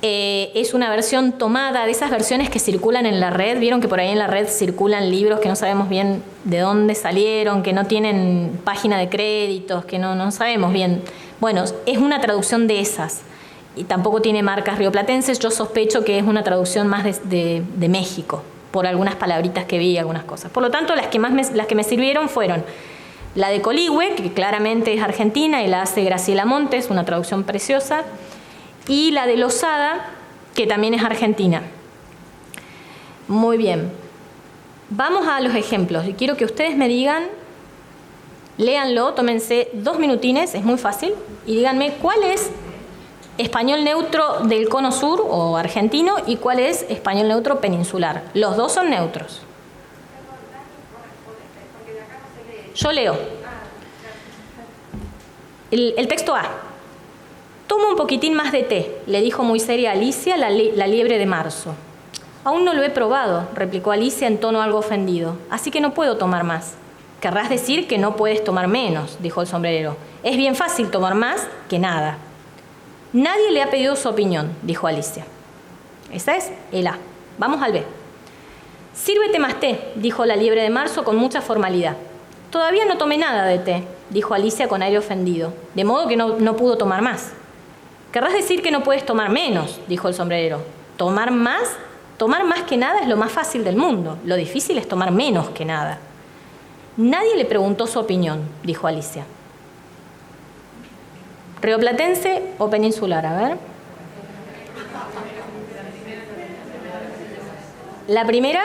es una versión tomada de esas versiones que circulan en la red. Vieron que por ahí en la red circulan libros que no sabemos bien de dónde salieron, que no tienen página de créditos, que no sabemos bien. Bueno, es una traducción de esas. Y tampoco tiene marcas rioplatenses. Yo sospecho que es una traducción más de México, por algunas palabritas que vi y algunas cosas. Por lo tanto, las que me sirvieron fueron la de Coligüe, que claramente es argentina y la hace Graciela Montes, una traducción preciosa, y la de Lozada, que también es argentina. Muy bien. Vamos a los ejemplos. Y quiero que ustedes me digan, léanlo, tómense 2 minutines, es muy fácil, y díganme cuál es español neutro del cono sur o argentino y cuál es español neutro peninsular. Los dos son neutros. Yo leo. El texto A. Toma un poquitín más de té, le dijo muy seria Alicia, la liebre de marzo. Aún no lo he probado, replicó Alicia en tono algo ofendido, así que no puedo tomar más. Querrás decir que no puedes tomar menos, dijo el sombrerero. Es bien fácil tomar más que nada. Nadie le ha pedido su opinión, dijo Alicia. Esa es el A. Vamos al B. Sírvete más té, dijo la liebre de marzo con mucha formalidad. Todavía no tomé nada de té, dijo Alicia con aire ofendido, de modo que no pudo tomar más. Querrás decir que no puedes tomar menos, dijo el sombrerero. Tomar más que nada es lo más fácil del mundo. Lo difícil es tomar menos que nada. Nadie le preguntó su opinión, dijo Alicia. ¿Rioplatense o peninsular? A ver. La primera,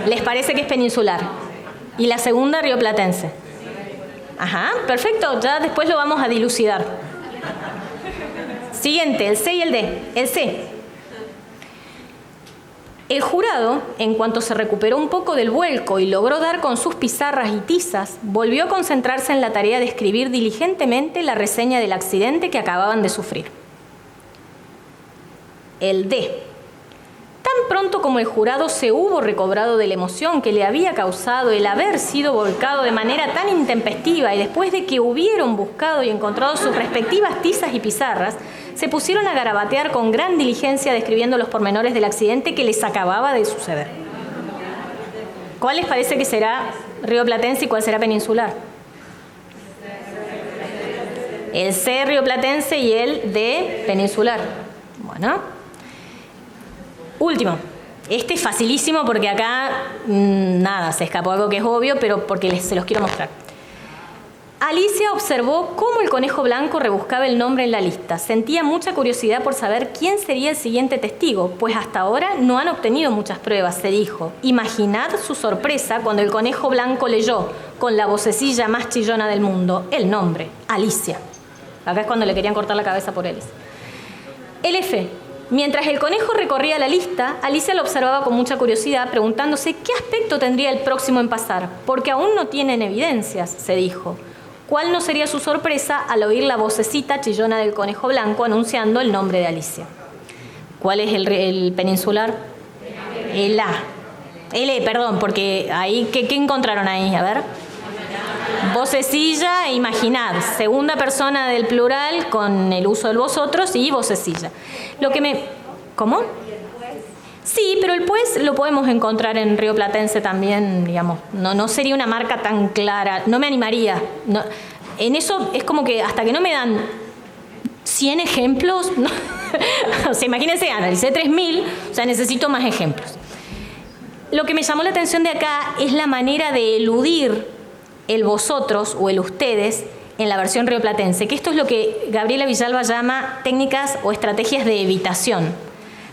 les parece que es peninsular. Y la segunda, rioplatense. Ajá, perfecto. Ya después lo vamos a dilucidar. Siguiente, el C y el D. El C. El jurado, en cuanto se recuperó un poco del vuelco y logró dar con sus pizarras y tizas, volvió a concentrarse en la tarea de escribir diligentemente la reseña del accidente que acababan de sufrir. El D. Tan pronto como el jurado se hubo recobrado de la emoción que le había causado el haber sido volcado de manera tan intempestiva y después de que hubieron buscado y encontrado sus respectivas tizas y pizarras, se pusieron a garabatear con gran diligencia describiendo los pormenores del accidente que les acababa de suceder. ¿Cuál les parece que será rioplatense y cuál será peninsular? El C rioplatense y el D peninsular. Bueno. Último. Este es facilísimo porque acá nada, se escapó algo que es obvio, pero porque se los quiero mostrar. Alicia observó cómo el conejo blanco rebuscaba el nombre en la lista. Sentía mucha curiosidad por saber quién sería el siguiente testigo, pues hasta ahora no han obtenido muchas pruebas, se dijo. Imaginad su sorpresa cuando el conejo blanco leyó, con la vocecilla más chillona del mundo, el nombre, Alicia. Acá es cuando le querían cortar la cabeza por él. El F. Mientras el conejo recorría la lista, Alicia lo observaba con mucha curiosidad, preguntándose qué aspecto tendría el próximo en pasar, porque aún no tienen evidencias, se dijo. ¿Cuál no sería su sorpresa al oír la vocecita chillona del conejo blanco anunciando el nombre de Alicia? ¿Cuál es el peninsular? El A. El E, perdón, porque ahí, ¿qué encontraron ahí? A ver. Vocecilla e imaginad. Segunda persona del plural con el uso del vosotros y vocecilla. ¿Cómo? Sí, pero el pues lo podemos encontrar en rioplatense también, digamos. No sería una marca tan clara. No me animaría. No, en eso es como que hasta que no me dan 100 ejemplos, no. O sea, imagínense, analicé 3.000, o sea, necesito más ejemplos. Lo que me llamó la atención de acá es la manera de eludir el vosotros o el ustedes en la versión rioplatense, que esto es lo que Gabriela Villalba llama técnicas o estrategias de evitación.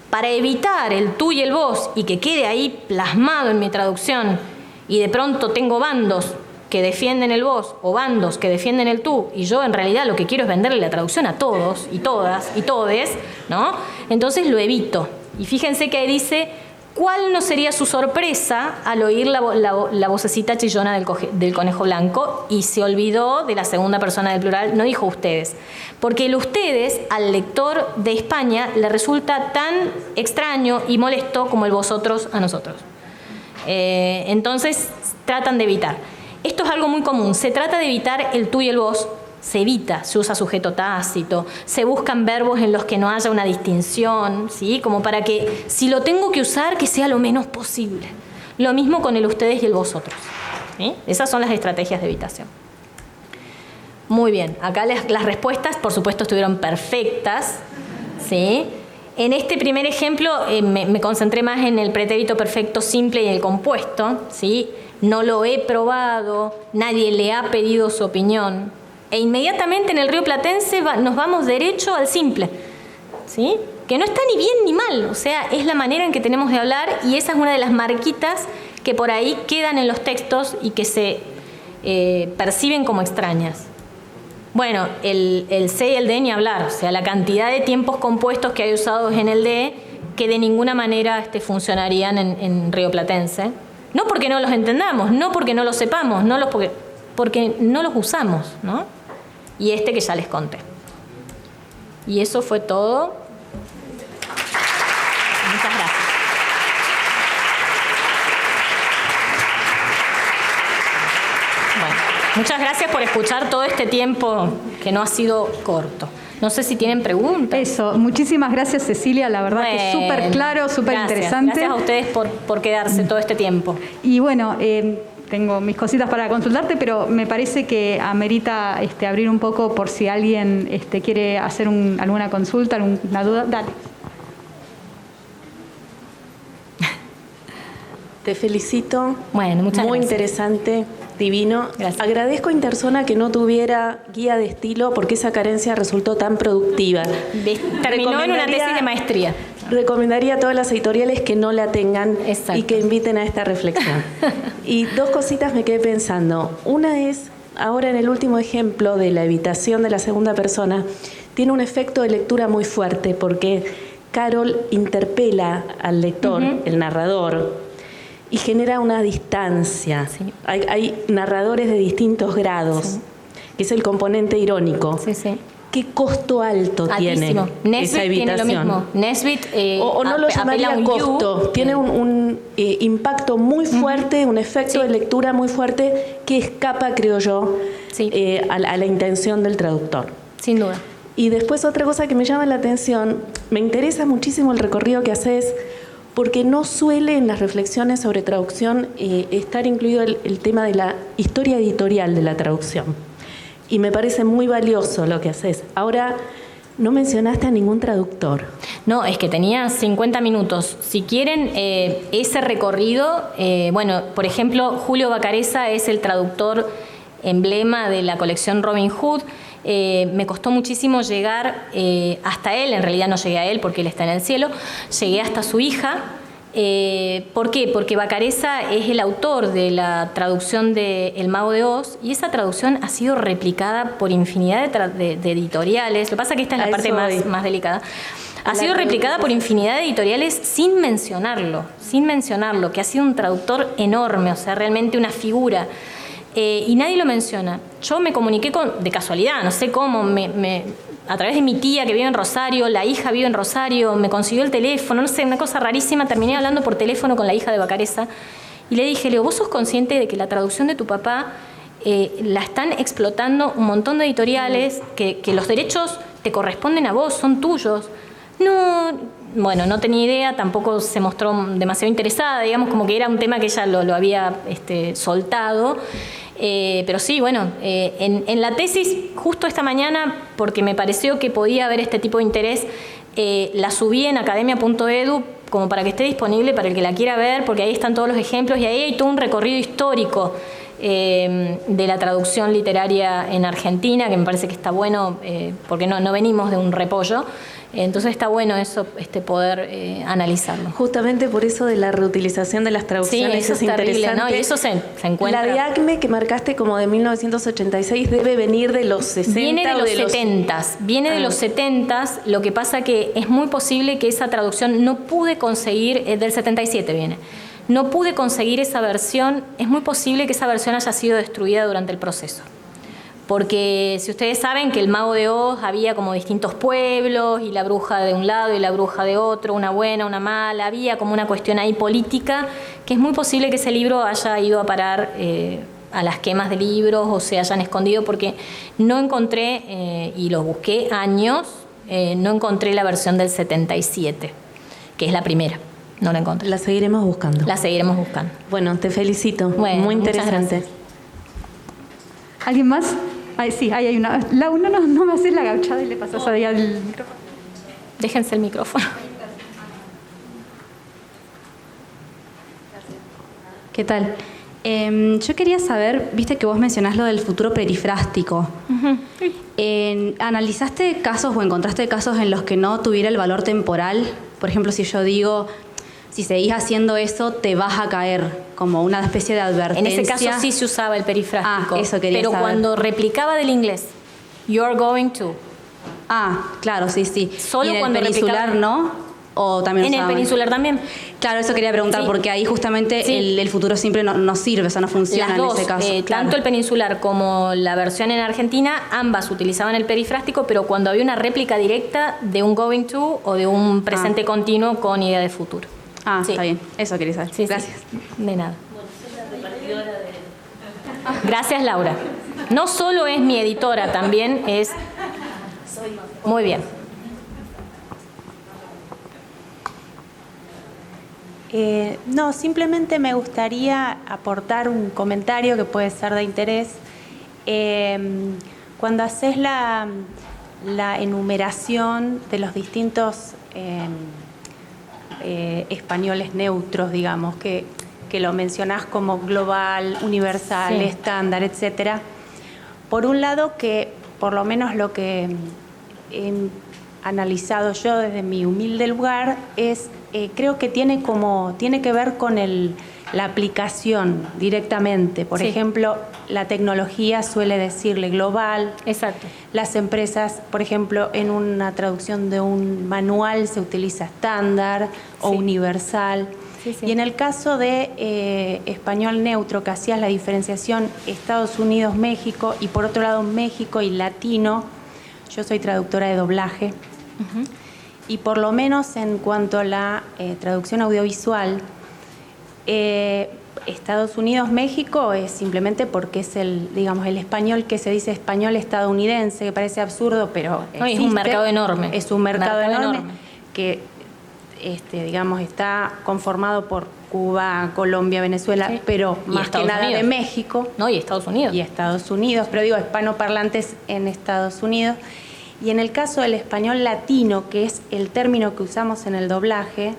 Para evitar el tú y el vos y que quede ahí plasmado en mi traducción y de pronto tengo bandos que defienden el vos o bandos que defienden el tú y yo en realidad lo que quiero es venderle la traducción a todos y todas y todes, ¿no? Entonces lo evito. Y fíjense que ahí dice, ¿cuál no sería su sorpresa al oír la vocecita chillona del conejo blanco? Y se olvidó de la segunda persona del plural, no dijo ustedes. Porque el ustedes al lector de España le resulta tan extraño y molesto como el vosotros a nosotros. Entonces tratan de evitar. Esto es algo muy común, se trata de evitar el tú y el vos, se evita, se usa sujeto tácito, se buscan verbos en los que no haya una distinción, ¿sí? Como para que si lo tengo que usar, que sea lo menos posible. Lo mismo con el ustedes y el vosotros, ¿sí? Esas son las estrategias de evitación. Muy bien, acá las respuestas, por supuesto, estuvieron perfectas, ¿sí? En este primer ejemplo me concentré más en el pretérito perfecto simple y el compuesto, ¿sí? No lo he probado, nadie le ha pedido su opinión. E inmediatamente en el rioplatense nos vamos derecho al simple, ¿sí? Que no está ni bien ni mal, o sea, es la manera en que tenemos de hablar y esa es una de las marquitas que por ahí quedan en los textos y que se perciben como extrañas. Bueno, el C y el D ni hablar, o sea, la cantidad de tiempos compuestos que hay usados en el D que de ninguna manera funcionarían en rioplatense. No porque no los entendamos, no porque no los sepamos, porque no los usamos, ¿no? Y que ya les conté. Y eso fue todo. Muchas gracias. Bueno, muchas gracias por escuchar todo este tiempo que no ha sido corto. No sé si tienen preguntas. Eso, muchísimas gracias, Cecilia, la verdad que súper claro, súper interesante. Gracias a ustedes por quedarse todo este tiempo. Y bueno, tengo mis cositas para consultarte, pero me parece que amerita abrir un poco por si alguien quiere hacer alguna consulta, alguna duda. Dale. Te felicito. Bueno, muchas Muy gracias. Interesante, divino. Gracias. Agradezco a Interzona que no tuviera guía de estilo porque esa carencia resultó tan productiva. Terminó en una tesis de maestría. Recomendaría a todas las editoriales que no la tengan. Exacto. Y que inviten a esta reflexión. Y dos cositas me quedé pensando. Una es, ahora en el último ejemplo de la evitación de la segunda persona, tiene un efecto de lectura muy fuerte porque Carol interpela al lector, el narrador, y genera una distancia. Sí. Hay narradores de distintos grados, Sí. que es el componente irónico. Sí, sí. ¿Qué costo alto Altísimo. tiene esa Nesbitt tiene lo evitación? mismo. Nesbitt O no lo llamaría costo, tiene un impacto muy fuerte, un efecto de lectura muy fuerte que escapa, creo yo, Sí. a la intención del traductor. Sin duda. Y después otra cosa que me llama la atención, me interesa muchísimo el recorrido que haces, porque no suele en las reflexiones sobre traducción estar incluido el tema de la historia editorial de la traducción. Y me parece muy valioso lo que haces. Ahora, no mencionaste a ningún traductor. No, es que tenía 50 minutos. Si quieren ese recorrido, bueno, por ejemplo, Julio Bacareza es el traductor emblema de la colección Robin Hood. Me costó muchísimo llegar hasta él, en realidad no llegué a él porque él está en el cielo, llegué hasta su hija. ¿Por qué? Porque Bacareza es el autor de la traducción de El Mago de Oz y esa traducción ha sido replicada por infinidad de editoriales. Lo que pasa es que esta es la parte más delicada. Ha sido replicada por infinidad de editoriales sin mencionarlo, que ha sido un traductor enorme, o sea, realmente una figura. Y nadie lo menciona. Yo me comuniqué de casualidad, no sé cómo, a través de mi tía que vive en Rosario, la hija vive en Rosario, me consiguió el teléfono, no sé, una cosa rarísima, terminé hablando por teléfono con la hija de Bacareza y le dije, Leo, ¿vos sos consciente de que la traducción de tu papá la están explotando un montón de editoriales, que los derechos te corresponden a vos, son tuyos? No, bueno, no tenía idea, tampoco se mostró demasiado interesada, digamos, como que era un tema que ella lo había soltado. Pero sí, bueno, en la tesis, justo esta mañana, porque me pareció que podía haber este tipo de interés, la subí en academia.edu como para que esté disponible para el que la quiera ver, porque ahí están todos los ejemplos y ahí hay todo un recorrido histórico de la traducción literaria en Argentina, que me parece que está bueno, porque no venimos de un repollo. Entonces está bueno eso, poder analizarlo. Justamente por eso de la reutilización de las traducciones, sí, eso es terrible, interesante. ¿no? Y eso se encuentra. La de ACME que marcaste como de 1986 debe venir de los 60. Viene de los 70s. Viene de los 70s. Lo que pasa que es muy posible que esa traducción no pude conseguir, del 77 viene. No pude conseguir esa versión. Es muy posible que esa versión haya sido destruida durante el proceso. Porque si ustedes saben que el Mago de Oz había como distintos pueblos y la bruja de un lado y la bruja de otro, una buena, una mala, había como una cuestión ahí política, que es muy posible que ese libro haya ido a parar a las quemas de libros o se hayan escondido, porque no encontré, y los busqué años, no encontré la versión del 77, que es la primera. No la encontré. La seguiremos buscando. La seguiremos buscando. Bueno, te felicito. Bueno, muy muchas interesante. gracias. ¿Alguien más? Ay, sí, ahí hay una. No me haces la gauchada y le pasas ahí al micrófono. Déjense el micrófono. ¿Qué tal? Yo quería saber, viste que vos mencionás lo del futuro perifrástico. ¿Analizaste casos o encontraste casos en los que no tuviera el valor temporal? Por ejemplo, si yo digo, si seguís haciendo eso, te vas a caer, como una especie de advertencia. En ese caso sí se usaba el perifrástico. Eso quería pero saber. cuando replicaba del inglés. you're going to. Ah, claro, sí. Solo ¿Y en cuando el peninsular replicaba- no? ¿O también En el usaban? peninsular también. Claro, eso quería preguntar, Sí. porque ahí justamente Sí. el futuro simple no sirve, o sea, no funciona Las en dos, ese caso. Claro. tanto el peninsular como la versión en Argentina, ambas utilizaban el perifrástico, pero cuando había una réplica directa de un going to o de un presente continuo con idea de futuro. Ah, Sí. está bien, eso quería saber. Sí, Gracias. sí. De nada. Gracias, Laura. No solo es mi editora, también es... Muy bien. No, simplemente me gustaría aportar un comentario que puede ser de interés. Cuando haces la enumeración de los distintos españoles neutros, digamos, que lo mencionás como global, universal, Sí. estándar, etcétera. Por un lado, que por lo menos lo que he analizado yo desde mi humilde lugar es, creo que tiene que ver con la aplicación directamente. Por Sí. ejemplo, la tecnología suele decirle global. Exacto. Las empresas, por ejemplo, en una traducción de un manual se utiliza estándar o Sí. universal. Sí, sí. Y en el caso de español neutro, que hacías la diferenciación Estados Unidos, México, y por otro lado México y latino, yo soy traductora de doblaje, y por lo menos en cuanto a la traducción audiovisual, Estados Unidos, México es simplemente porque es el español que se dice español estadounidense, que parece absurdo, pero No, y es existe. un mercado enorme. Es un mercado enorme, enorme. que está conformado por Cuba, Colombia, Venezuela, Sí. pero Y más que Estados nada Unidos. de México No, y Estados Unidos. y Estados Unidos, pero digo hispanoparlantes en Estados Unidos. Y en el caso del español latino, que es el término que usamos en el doblaje,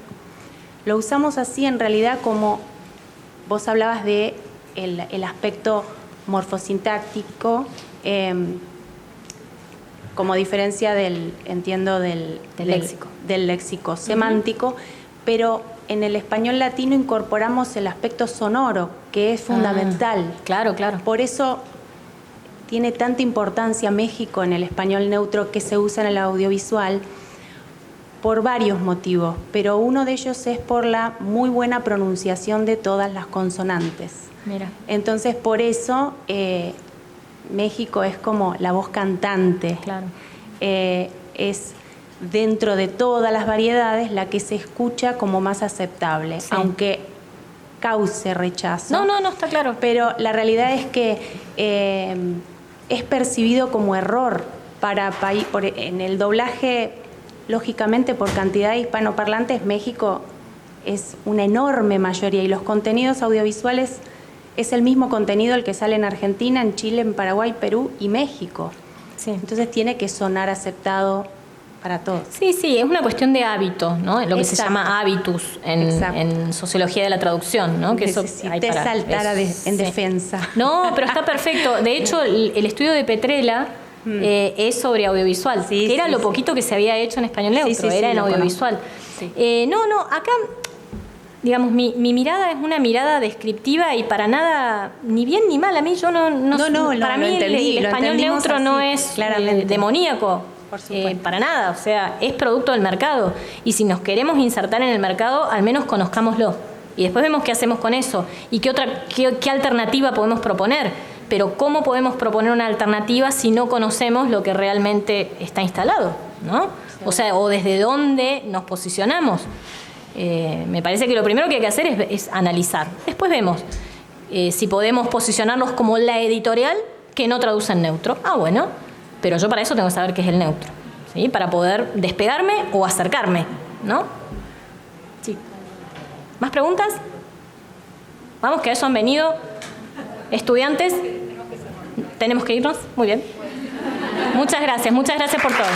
lo usamos así en realidad como vos hablabas de el aspecto morfosintáctico, como diferencia del léxico. del léxico semántico, pero en el español latino incorporamos el aspecto sonoro, que es fundamental. Claro, claro. Por eso tiene tanta importancia México en el español neutro que se usa en el audiovisual, por varios motivos, pero uno de ellos es por la muy buena pronunciación de todas las consonantes. Mira. Entonces, por eso México es como la voz cantante. Claro. Es dentro de todas las variedades la que se escucha como más aceptable, Sí. aunque cause rechazo. No, está claro. Pero la realidad es que es percibido como error en el doblaje. Lógicamente, por cantidad de hispanoparlantes, México es una enorme mayoría y los contenidos audiovisuales es el mismo contenido el que sale en Argentina, en Chile, en Paraguay, Perú y México. Sí. Entonces tiene que sonar aceptado para todos. Sí, es una cuestión de hábito, ¿no? Lo que se Exacto. llama hábitus Exacto. en sociología de la traducción, ¿no? Que eso hay Necesité para saltar eso. en Sí. defensa. No, pero está perfecto. De hecho, el estudio de Petrella es sobre audiovisual, Sí, que era sí, lo sí. poquito que se había hecho en español neutro, Sí, era en lo audiovisual. conozco. Sí. No, acá, digamos, mi mirada es una mirada descriptiva y para nada, ni bien ni mal. A mí yo no para lo mí entendí, el lo español entendimos neutro no así, es claramente. demoníaco. Por supuesto. Para nada, o sea, es producto del mercado. Y si nos queremos insertar en el mercado, al menos conozcámoslo. Y después vemos qué hacemos con eso y qué alternativa podemos proponer. Pero ¿cómo podemos proponer una alternativa si no conocemos lo que realmente está instalado? ¿No? O sea, o desde dónde nos posicionamos. Me parece que lo primero que hay que hacer es analizar. Después vemos si podemos posicionarlos como la editorial que no traduce en neutro. Ah, bueno, pero yo para eso tengo que saber qué es el neutro, ¿sí? Para poder despegarme o acercarme, ¿no? Sí. ¿Más preguntas? Vamos, que a eso han venido estudiantes. ¿Tenemos que irnos? Muy bien. Muchas gracias por todo.